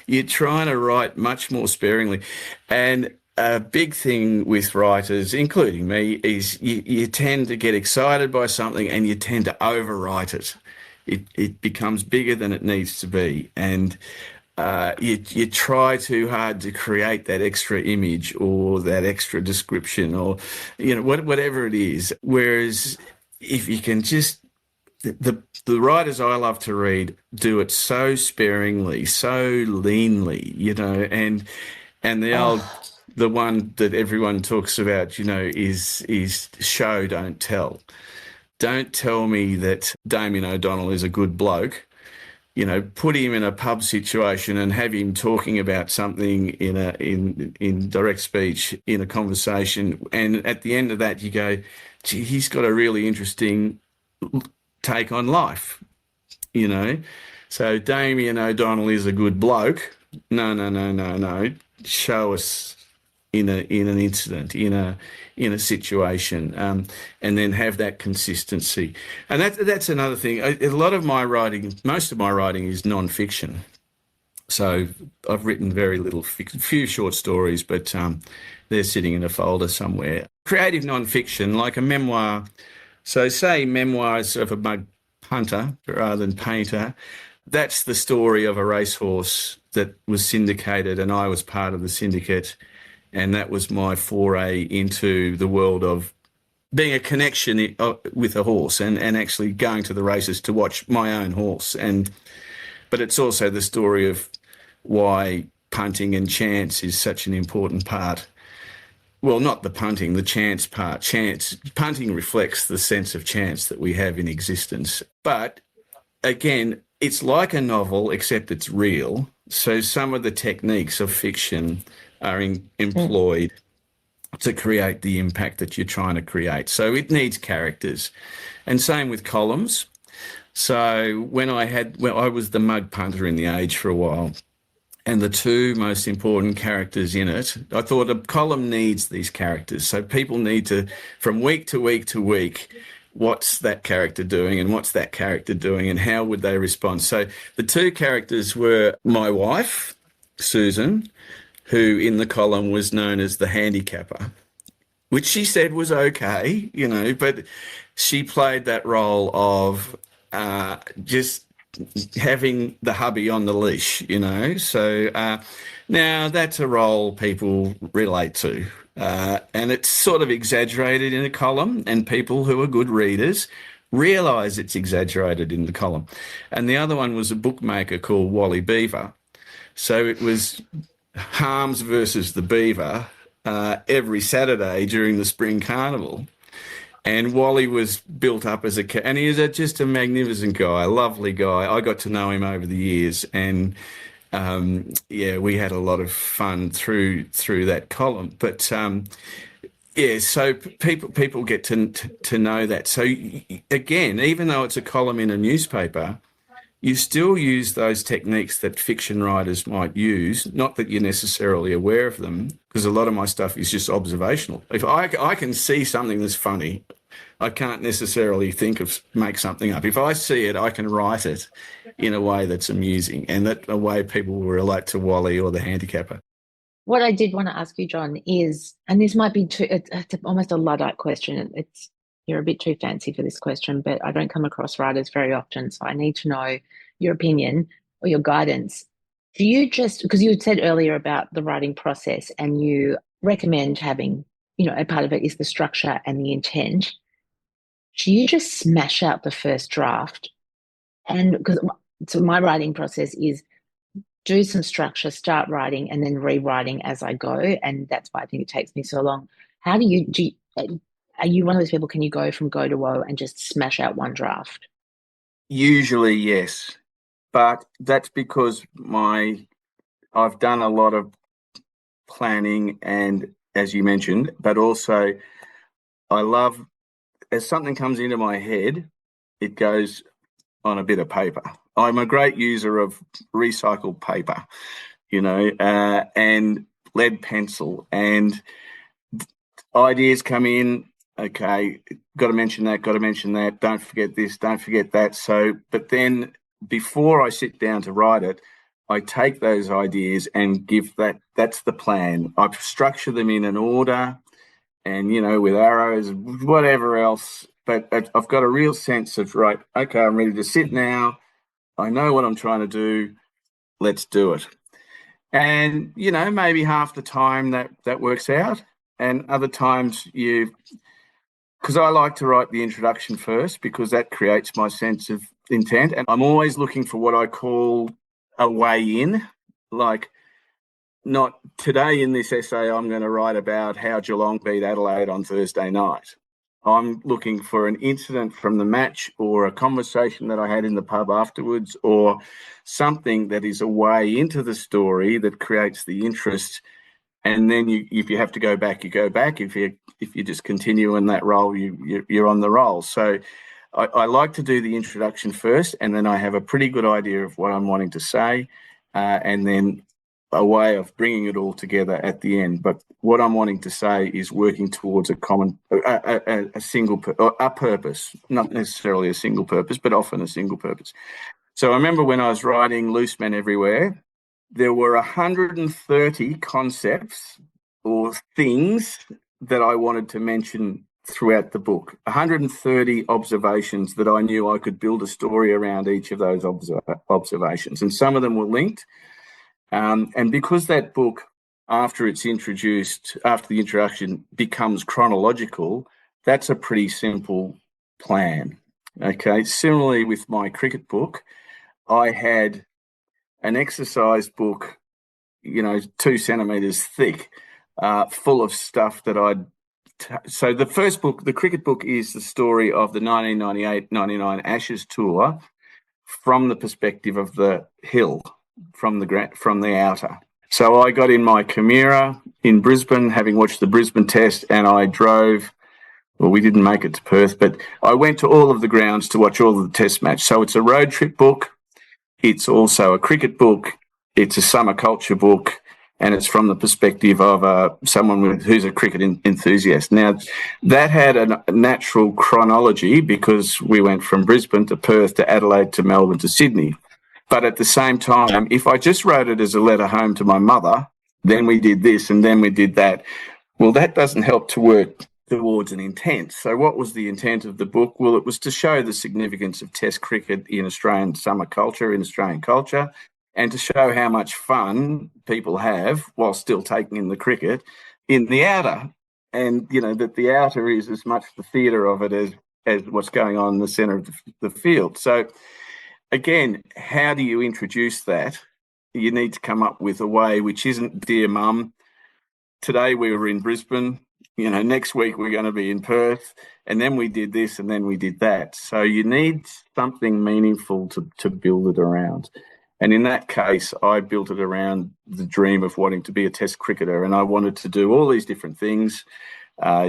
you're trying to write much more sparingly. And a big thing with writers, including me, is you tend to get excited by something and you tend to overwrite it. It becomes bigger than it needs to be. And you try too hard to create that extra image or that extra description or, whatever it is. Whereas if you can just the writers I love to read do it so sparingly, so leanly, and the one that everyone talks about, is show, don't tell. Don't tell me that Damien O'Donnell is a good bloke. Put him in a pub situation and have him talking about something in direct speech in a conversation, and at the end of that you go, gee, he's got a really interesting take on life. So Damien O'Donnell is a good bloke. No. Show us in an incident, in a situation, and then have that consistency. And that's another thing. A lot of my writing, most of my writing, is non-fiction. So I've written very little, few short stories, but they're sitting in a folder somewhere. Creative non-fiction, like a memoir. So say memoirs of a mug punter rather than painter. That's the story of a racehorse that was syndicated, and I was part of the syndicate. And that was my foray into the world of being a connection with a horse and actually going to the races to watch my own horse. But it's also the story of why punting and chance is such an important part. Well, not the punting, the chance part. Punting reflects the sense of chance that we have in existence. But again, it's like a novel, except it's real. So some of the techniques of fiction are employed to create the impact that you're trying to create. So it needs characters. And same with columns. So when I was the mug punter in The Age for a while, and the two most important characters in it, I thought a column needs these characters. So people need to, from week to week to week, what's that character doing and what's that character doing and how would they respond? So the two characters were my wife, Susan, who in the column was known as the handicapper, which she said was okay, but she played that role of just having the hubby on the leash, So now that's a role people relate to. And it's sort of exaggerated in a column, and people who are good readers realise it's exaggerated in the column. And the other one was a bookmaker called Wally Beaver. So it was Harms versus the Beaver every Saturday during the Spring Carnival. And Wally was built up as and he was just a magnificent guy, a lovely guy. I got to know him over the years, and we had a lot of fun through that column. But so people get to know that. So again, even though it's a column in a newspaper, you still use those techniques that fiction writers might use, not that you're necessarily aware of them, because a lot of my stuff is just observational. If I can see something that's funny, I can't necessarily make something up. If I see it, I can write it in a way that's amusing, and that a way people will relate to Wally or the handicapper. What I did want to ask you, John, is, and this might be it's almost a Luddite question. You're a bit too fancy for this question, but I don't come across writers very often, so I need to know your opinion or your guidance. Do you because you had said earlier about the writing process, and you recommend having, a part of it is the structure and the intent. Do you just smash out the first draft? And so my writing process is do some structure, start writing, and then rewriting as I go. And that's why I think it takes me so long. How do you are you one of those people, can you go from go to woe and just smash out one draft? Usually, yes. But that's because I've done a lot of planning, and as you mentioned, but also I love, as something comes into my head, it goes on a bit of paper. I'm a great user of recycled paper, and lead pencil, and ideas come in. Okay, got to mention that, don't forget this, don't forget that. So, but then before I sit down to write it, I take those ideas and that's the plan. I structure them in an order and, with arrows, whatever else. But I've got a real sense of, right, okay, I'm ready to sit now. I know what I'm trying to do. Let's do it. And, maybe half the time that works out, and other times you because I like to write the introduction first, because that creates my sense of intent. And I'm always looking for what I call a way in. Like, not today in this essay, I'm going to write about how Geelong beat Adelaide on Thursday night. I'm looking for an incident from the match, or a conversation that I had in the pub afterwards, or something that is a way into the story that creates the interest. And then if you have to go back, you go back. If you just continue in that role, you're on the roll. So I like to do the introduction first, and then I have a pretty good idea of what I'm wanting to say, and then a way of bringing it all together at the end. But what I'm wanting to say is working towards a single purpose, not necessarily a single purpose, but often a single purpose. So I remember when I was writing Loose Men Everywhere, there were 130 concepts or things that I wanted to mention throughout the book. 130 observations that I knew I could build a story around each of those observations, and some of them were linked. And because that book, after the introduction, becomes chronological, that's a pretty simple plan. Okay. Similarly, with my cricket book, I had an exercise book, 2 centimetres thick, full of stuff that so the first book, the cricket book, is the story of the 1998-99 Ashes tour from the perspective of the hill, from the outer. So I got in my Canberra in Brisbane, having watched the Brisbane Test, and I drove. Well, we didn't make it to Perth, but I went to all of the grounds to watch all of the Test match. So it's a road trip book. It's also a cricket book. It's a summer culture book, and it's from the perspective of someone who's a cricket enthusiast. Now, that had a natural chronology, because we went from Brisbane to Perth to Adelaide to Melbourne to Sydney. But at the same time, if I just wrote it as a letter home to my mother, then we did this and then we did that, well, that doesn't help to work towards an intent. So what was the intent of the book? Well, it was to show the significance of Test cricket in Australian summer culture, and to show how much fun people have while still taking in the cricket in the outer. And, that the outer is as much the theatre of it as what's going on in the centre of the field. So, again, how do you introduce that? You need to come up with a way which isn't, dear mum, today we were in Brisbane, next week we're going to be in Perth, and then we did this and then we did that. So you need something meaningful to build it around. And in that case, I built it around the dream of wanting to be a Test cricketer, and I wanted to do all these different things. I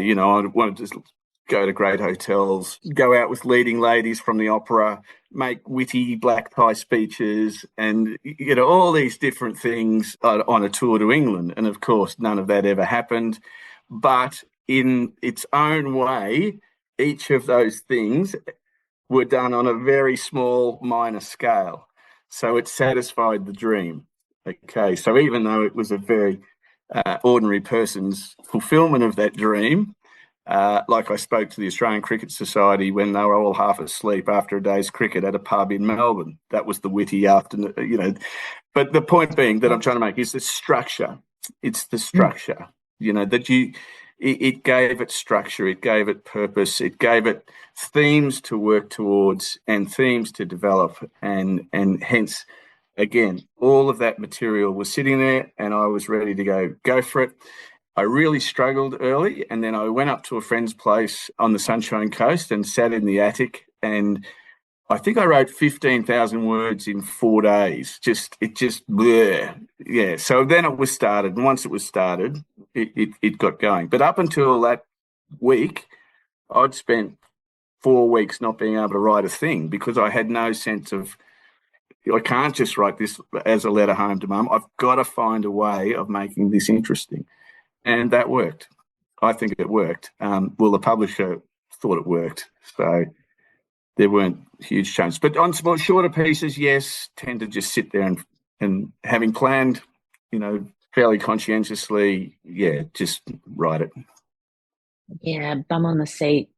wanted to go to great hotels, go out with leading ladies from the opera, make witty black tie speeches, and, all these different things on a tour to England. And of course, none of that ever happened. But in its own way, each of those things were done on a very small, minor scale. So it satisfied the dream. Okay, so even though it was a very ordinary person's fulfilment of that dream, like I spoke to the Australian Cricket Society when they were all half asleep after a day's cricket at a pub in Melbourne. That was the witty afternoon, But the point being that I'm trying to make is the structure. It's the structure, it gave it structure, it gave it purpose, it gave it themes to work towards and themes to develop. And hence, again, all of that material was sitting there and I was ready to go for it. I really struggled early, and then I went up to a friend's place on the Sunshine Coast and sat in the attic, and I think I wrote 15,000 words in 4 days. It just bleh. Yeah. So then it was started, and once it was started, it got going. But up until that week, I'd spent 4 weeks not being able to write a thing, because I had no sense of, I can't just write this as a letter home to mum. I've got to find a way of making this interesting. And that worked. I think it worked. Well, the publisher thought it worked. So there weren't huge changes. But on small, shorter pieces, yes, tend to just sit there and having planned, fairly conscientiously, just write it. Yeah, bum on the seat.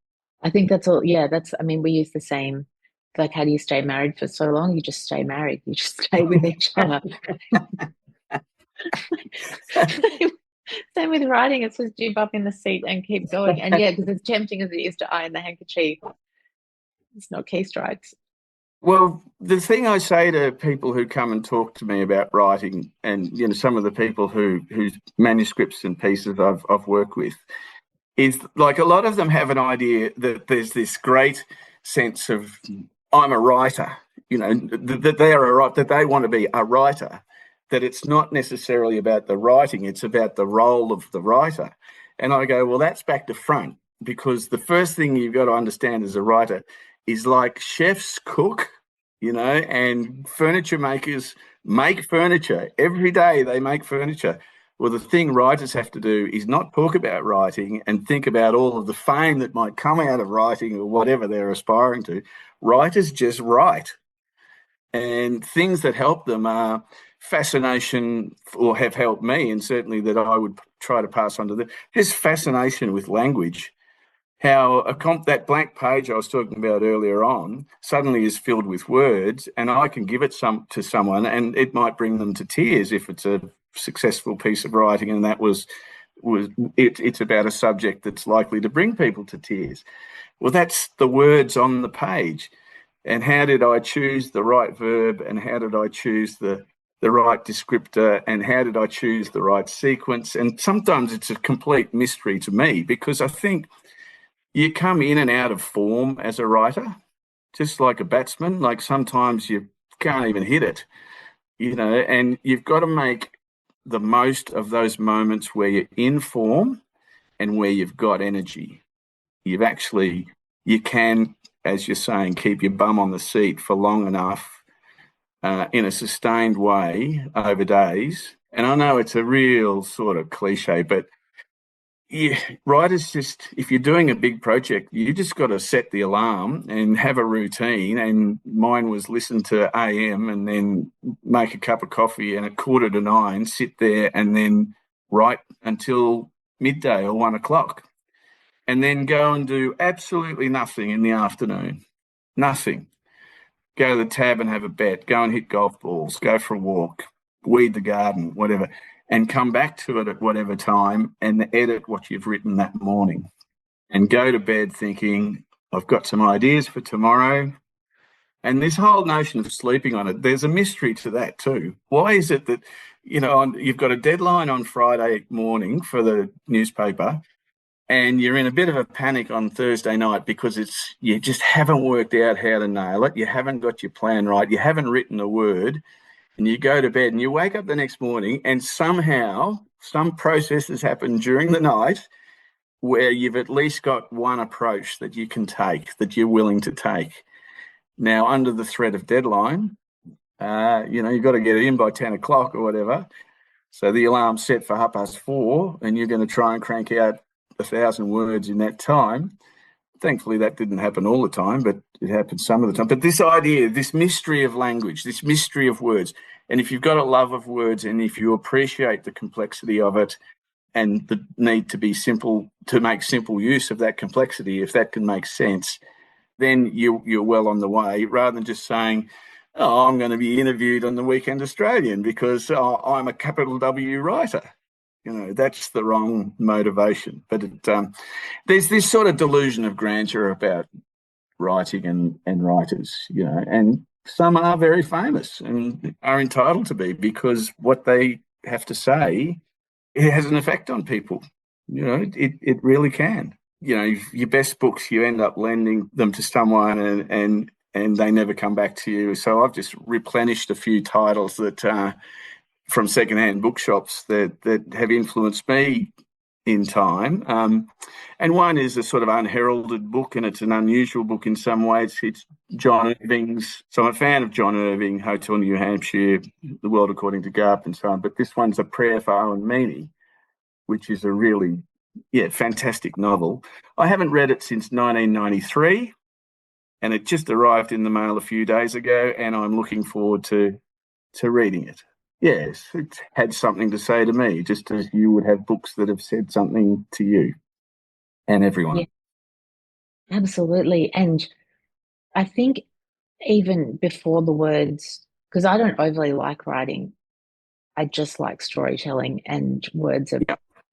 I think that's all. Yeah, we use the same. Like, how do you stay married for so long? You just stay married. You just stay with each other. Same with writing. It's just jump up in the seat and keep going. And yeah, because as tempting as it is to iron the handkerchief, it's not key strikes. Well, the thing I say to people who come and talk to me about writing, and some of the people whose manuscripts and pieces I've worked with, is like a lot of them have an idea that there's this great sense of I'm a writer, that they want to be a writer, that it's not necessarily about the writing, it's about the role of the writer. And I go, well, that's back to front, because the first thing you've got to understand as a writer is like chefs cook, and furniture makers make furniture. Every day they make furniture. Well, the thing writers have to do is not talk about writing and think about all of the fame that might come out of writing or whatever they're aspiring to. Writers just write. And things that help them are fascination, or have helped me, and certainly that I would try to pass on to them, just fascination with language. How that blank page I was talking about earlier on suddenly is filled with words, and I can give it to someone, and it might bring them to tears if it's a successful piece of writing, and it's about a subject that's likely to bring people to tears. Well, that's the words on the page. And how did I choose the right verb, and how did I choose the right descriptor, and how did I choose the right sequence? And sometimes it's a complete mystery to me, because I think you come in and out of form as a writer, just like a batsman. Like sometimes you can't even hit it, and you've got to make the most of those moments where you're in form and where you've got energy. You can, as you're saying, keep your bum on the seat for long enough in a sustained way over days. And I know it's a real sort of cliche, but yeah, writers if you're doing a big project, you just got to set the alarm and have a routine. And mine was listen to AM and then make a cup of coffee, and at 8:45, sit there and then write until midday or 1:00. And then go and do absolutely nothing in the afternoon. Nothing. Go to the tab and have a bet. Go and hit golf balls. Go for a walk. Weed the garden, whatever. And come back to it at whatever time and edit what you've written that morning. And go to bed thinking, I've got some ideas for tomorrow. And this whole notion of sleeping on it, there's a mystery to that too. Why is it that, you've got a deadline on Friday morning for the newspaper, and you're in a bit of a panic on Thursday night because you just haven't worked out how to nail it. You haven't got your plan right. You haven't written a word, and you go to bed and you wake up the next morning, and somehow some processes happen during the night where you've at least got one approach that you can take, that you're willing to take. Now, under the threat of deadline, you've got to get it in by 10:00 or whatever. So the alarm's set for 4:30, and you're going to try and crank out 1,000 words in that time. Thankfully, that didn't happen all the time, but it happened some of the time. But this idea, this mystery of language, this mystery of words, and if you've got a love of words, and if you appreciate the complexity of it and the need to be simple, to make simple use of that complexity, if that can make sense, then you're well on the way, rather than just saying, oh, I'm going to be interviewed on the Weekend Australian because I'm a capital W writer. That's the wrong motivation. But there's this sort of delusion of grandeur about writing and writers, and some are very famous and are entitled to be, because what they have to say, it has an effect on people. It really can. Your best books, you end up lending them to someone and they never come back to you. So I've just replenished a few titles that from secondhand bookshops that have influenced me in time. And one is a sort of unheralded book, and it's an unusual book in some ways. It's John Irving's. So I'm a fan of John Irving, Hotel New Hampshire, The World According to Garp and so on. But this one's A Prayer for Owen Meany, which is a really, fantastic novel. I haven't read it since 1993, and it just arrived in the mail a few days ago, and I'm looking forward to reading it. Yes, it had something to say to me, just as you would have books that have said something to you and everyone. Yeah, absolutely. And I think even before the words, because I don't overly like writing, I just like storytelling, and words are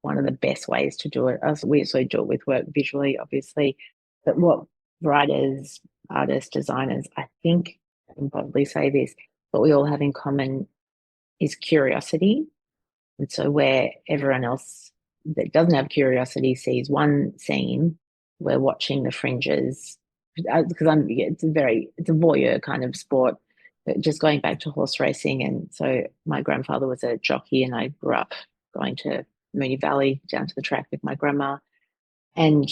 one of the best ways to do it. We also do it with work visually, obviously. But what writers, artists, designers, I think I can probably say this, what we all have in common is curiosity. And so where everyone else that doesn't have curiosity sees one scene, we're watching the fringes, because it's a voyeur kind of sport. But just going back to horse racing, and so my grandfather was a jockey, and I grew up going to Moonee Valley down to the track with my grandma, and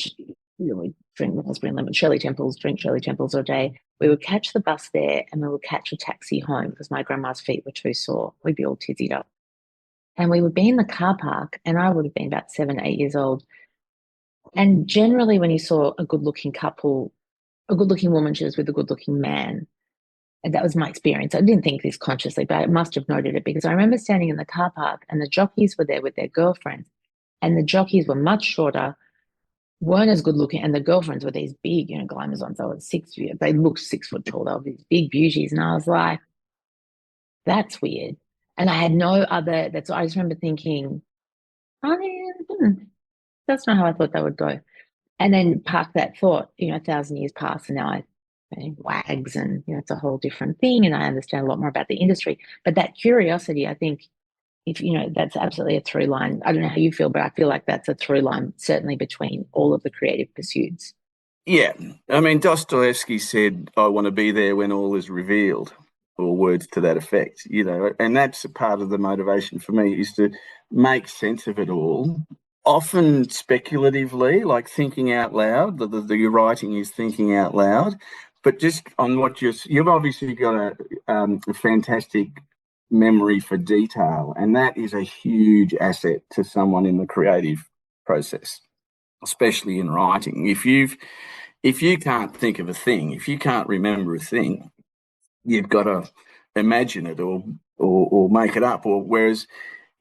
we drink raspberry lemon Shirley Temples, drink Shirley Temples all day. We would catch the bus there, and we would catch a taxi home because my grandma's feet were too sore. We'd be all tizzied up. And we would be in the car park, and I would have been about 7, 8 years old. And generally, when you saw a good-looking couple, a good-looking woman, she was with a good-looking man. And that was my experience. I didn't think this consciously, but I must have noted it because I remember standing in the car park, and the jockeys were there with their girlfriends, and the jockeys were much shorter, weren't as good-looking, and the girlfriends were these big, glamazons. They looked 6 foot tall. They were these big beauties, and I was like, that's weird. And I had no other, I just remember thinking, that's not how I thought that would go. And then park that thought, 1,000 years pass, and now wags, and it's a whole different thing, and I understand a lot more about the industry. But that curiosity, I think, that's absolutely a through line. I don't know how you feel, but I feel like that's a through line, certainly between all of the creative pursuits. Yeah. I mean, Dostoevsky said, I want to be there when all is revealed, or words to that effect, and that's a part of the motivation for me, is to make sense of it all, often speculatively, like thinking out loud. The writing is thinking out loud, but just on what you've obviously got a fantastic memory for detail, and that is a huge asset to someone in the creative process, especially in writing. If you can't think of a thing, if you can't remember a thing, you've got to imagine it or make it up. Or whereas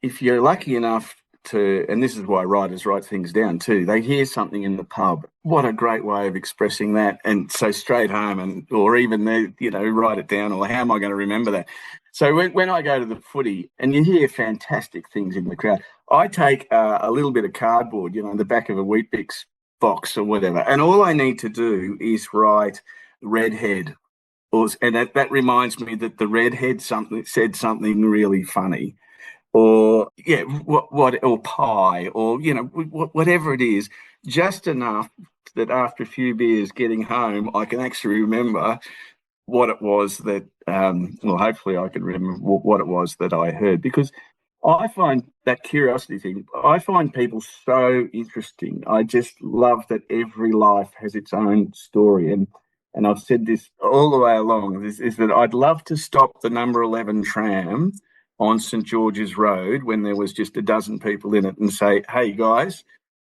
if you're lucky enough to, and this is why writers write things down too, they hear something in the pub. What a great way of expressing that, and so straight home, or even write it down. Or how am I going to remember that? So when I go to the footy and you hear fantastic things in the crowd, I take a little bit of cardboard, in the back of a Weet-Bix box or whatever, and all I need to do is write redhead. And that reminds me that the redhead said something really funny, or or pie, or whatever it is, just enough that after a few beers getting home, I can actually remember what it was that. Hopefully, I can remember what it was that I heard, because I find that curiosity thing. I find people so interesting. I just love that every life has its own story, and I've said this all the way along, is that I'd love to stop the number 11 tram on St. George's Road when there was just a dozen people in it and say, hey, guys,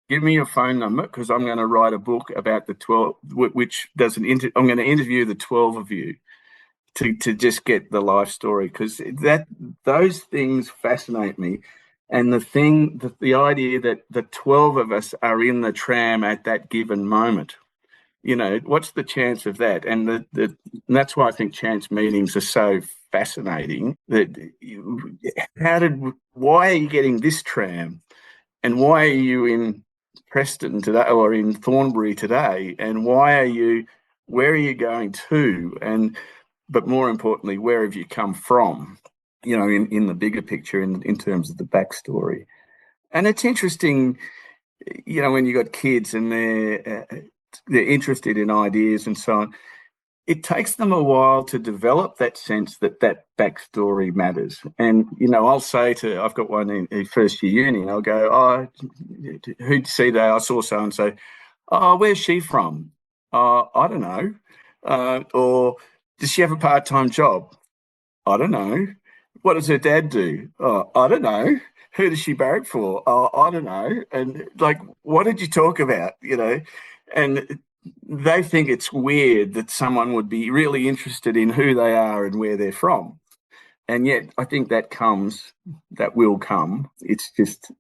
give me your phone number, because I'm going to write a book about the 12, I'm going to interview the 12 of you to just get the life story, because those things fascinate me. And the idea that the 12 of us are in the tram at that given moment, what's the chance of that? And that's why I think chance meetings are so fascinating. Why are you getting this tram, and why are you in Preston today or in Thornbury today, and where are you going to, but more importantly, where have you come from? In the bigger picture, in terms of the backstory. And it's interesting, when you got kids and they're interested in ideas and so on, it takes them a while to develop that sense that backstory matters. And, I'll say I've got one in first year uni, and I'll go, who'd you see today? I saw so-and-so. Oh, where's she from? I don't know. Or does she have a part-time job? I don't know. What does her dad do? Oh, I don't know. Who does she barrack for? Oh, I don't know. And what did you talk about? And they think it's weird that someone would be really interested in who they are and where they're from. And yet I think that will come. It's just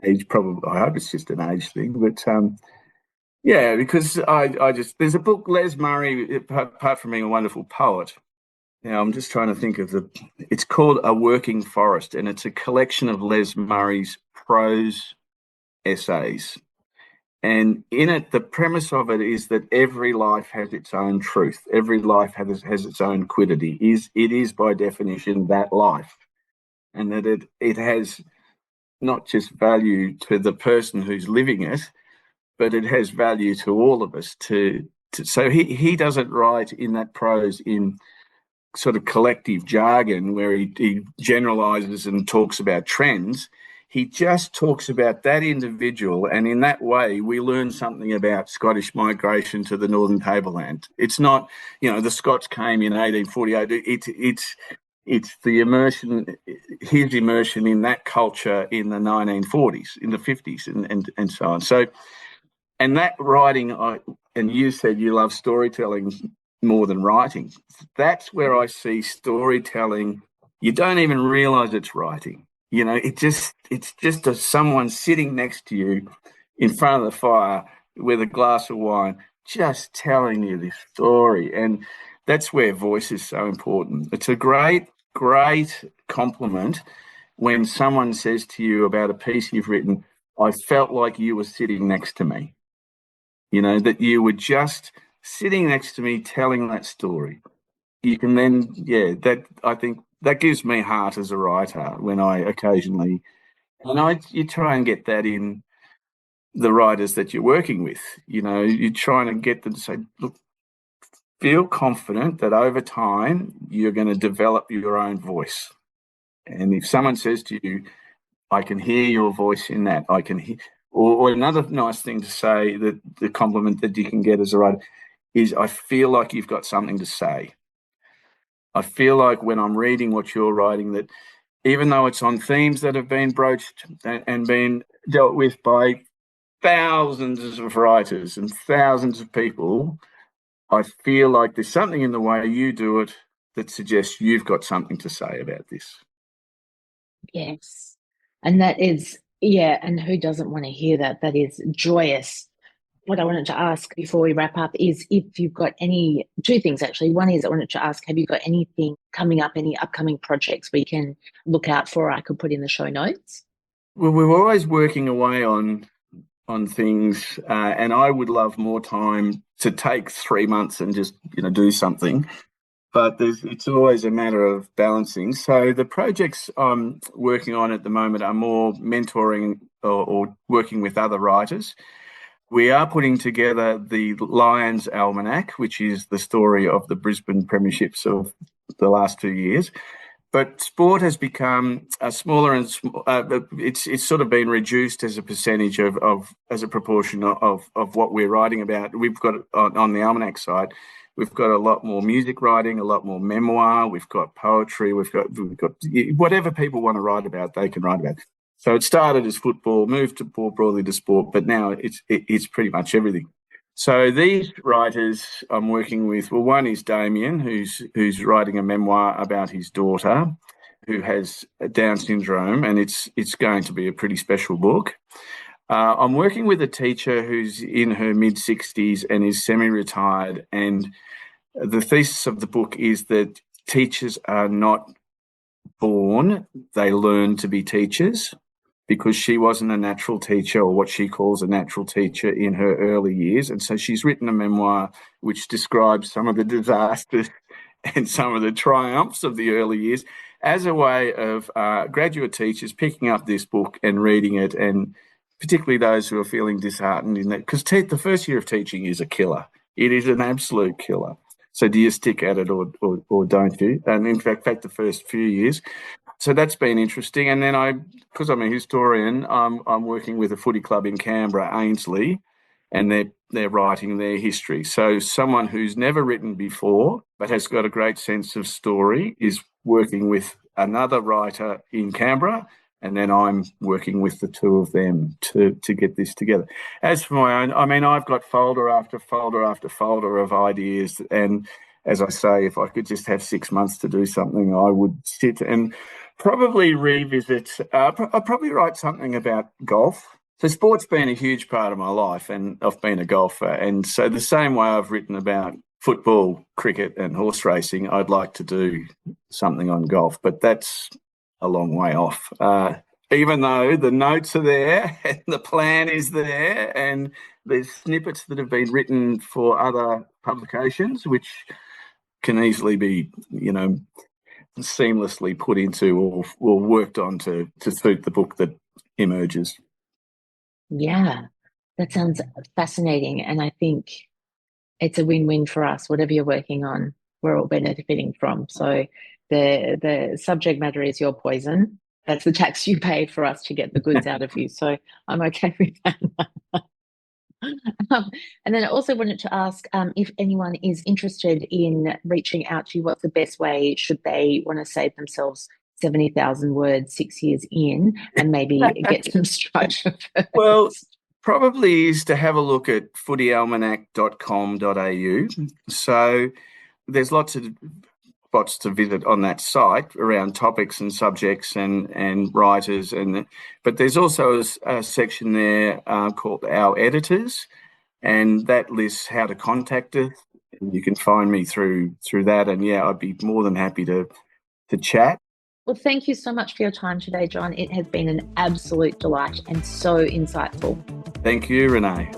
age, probably. I hope it's just an age thing. But because there's a book, Les Murray, apart from being a wonderful poet. Now, I'm just trying to think of it's called A Working Forest, and it's a collection of Les Murray's prose essays. And in it, the premise of it is that every life has its own truth. Every life has its own quiddity. It is by definition that life. And that it has not just value to the person who's living it, but it has value to all of us. So he doesn't write in that prose in sort of collective jargon where he generalizes and talks about trends. He just talks about that individual, and in that way, we learn something about Scottish migration to the Northern Tableland. It's not, the Scots came in 1848. It's the immersion, his immersion in that culture in the 1940s, in the 50s, and so on. So, and that writing, and you said you love storytelling more than writing. That's where I see storytelling. You don't even realise it's writing. It's just someone sitting next to you in front of the fire with a glass of wine, just telling you this story. And that's where voice is so important. It's a great compliment when someone says to you about a piece you've written, I felt like you were sitting next to me. That you were just sitting next to me telling that story. You can then, I think that gives me heart as a writer when I occasionally, you try and get that in the writers that you're working with. You're trying to get them to say, look, feel confident that over time you're going to develop your own voice. And if someone says to you, I can hear your voice in that, I can hear, or another nice thing to say, that the compliment that you can get as a writer is, I feel like you've got something to say. I feel like when I'm reading what you're writing, that even though it's on themes that have been broached and been dealt with by thousands of writers and thousands of people, I feel like there's something in the way you do it that suggests you've got something to say about this. Yes. And that is, and who doesn't want to hear that? That is joyous. What I wanted to ask before we wrap up is if you've got two things actually. One is I wanted to ask, have you got anything coming up, any upcoming projects we can look out for, I could put in the show notes? Well, we're always working away on things, and I would love more time to take 3 months and just do something, but it's always a matter of balancing. So the projects I'm working on at the moment are more mentoring or working with other writers. We are putting together the Lions Almanac, which is the story of the Brisbane premierships of the last 2 years. But sport has become smaller and it's sort of been reduced as a percentage as a proportion of what we're writing about. We've got on the Almanac side, we've got a lot more music writing, a lot more memoir. We've got poetry. We've got whatever people want to write about, they can write about. So it started as football, moved to more broadly to sport, but now it's pretty much everything. So these writers I'm working with, well, one is Damien, who's writing a memoir about his daughter who has Down syndrome, and it's going to be a pretty special book. I'm working with a teacher who's in her mid-60s and is semi-retired, and the thesis of the book is that teachers are not born, they learn to be teachers, because she wasn't a natural teacher, or what she calls a natural teacher, in her early years. And so she's written a memoir which describes some of the disasters and some of the triumphs of the early years as a way of graduate teachers picking up this book and reading it, and particularly those who are feeling disheartened in that, because the first year of teaching is a killer. It is an absolute killer. So do you stick at it or don't you? And in fact, the first few years. So that's been interesting. And then because I'm a historian, I'm working with a footy club in Canberra, Ainsley, and they're writing their history. So someone who's never written before but has got a great sense of story is working with another writer in Canberra, and then I'm working with the two of them to get this together. As for my own, I've got folder after folder after folder of ideas, and as I say, if I could just have 6 months to do something, I would sit and probably revisit. I'll probably write something about golf. So sport's been a huge part of my life, and I've been a golfer. And so the same way I've written about football, cricket and horse racing, I'd like to do something on golf, but that's a long way off. even though the notes are there and the plan is there and there's snippets that have been written for other publications, which can easily be, seamlessly put into or worked on to suit the book that emerges. Yeah, that sounds fascinating. And I think it's a win-win for us. Whatever you're working on, we're all benefiting from. So the subject matter is your poison. That's the tax you pay for us to get the goods out of you. So I'm okay with that. And then I also wanted to ask if anyone is interested in reaching out to you, what's the best way should they want to save themselves 70,000 words 6 years in and maybe get some structure first? Well, probably is to have a look at footyalmanac.com.au. So there's lots of spots to visit on that site around topics and subjects and writers, but there's also a section there called Our Editors, and that lists how to contact us. You can find me through that, and I'd be more than happy to chat. Well, thank you so much for your time today, John. It has been an absolute delight and so insightful. Thank you, Renee.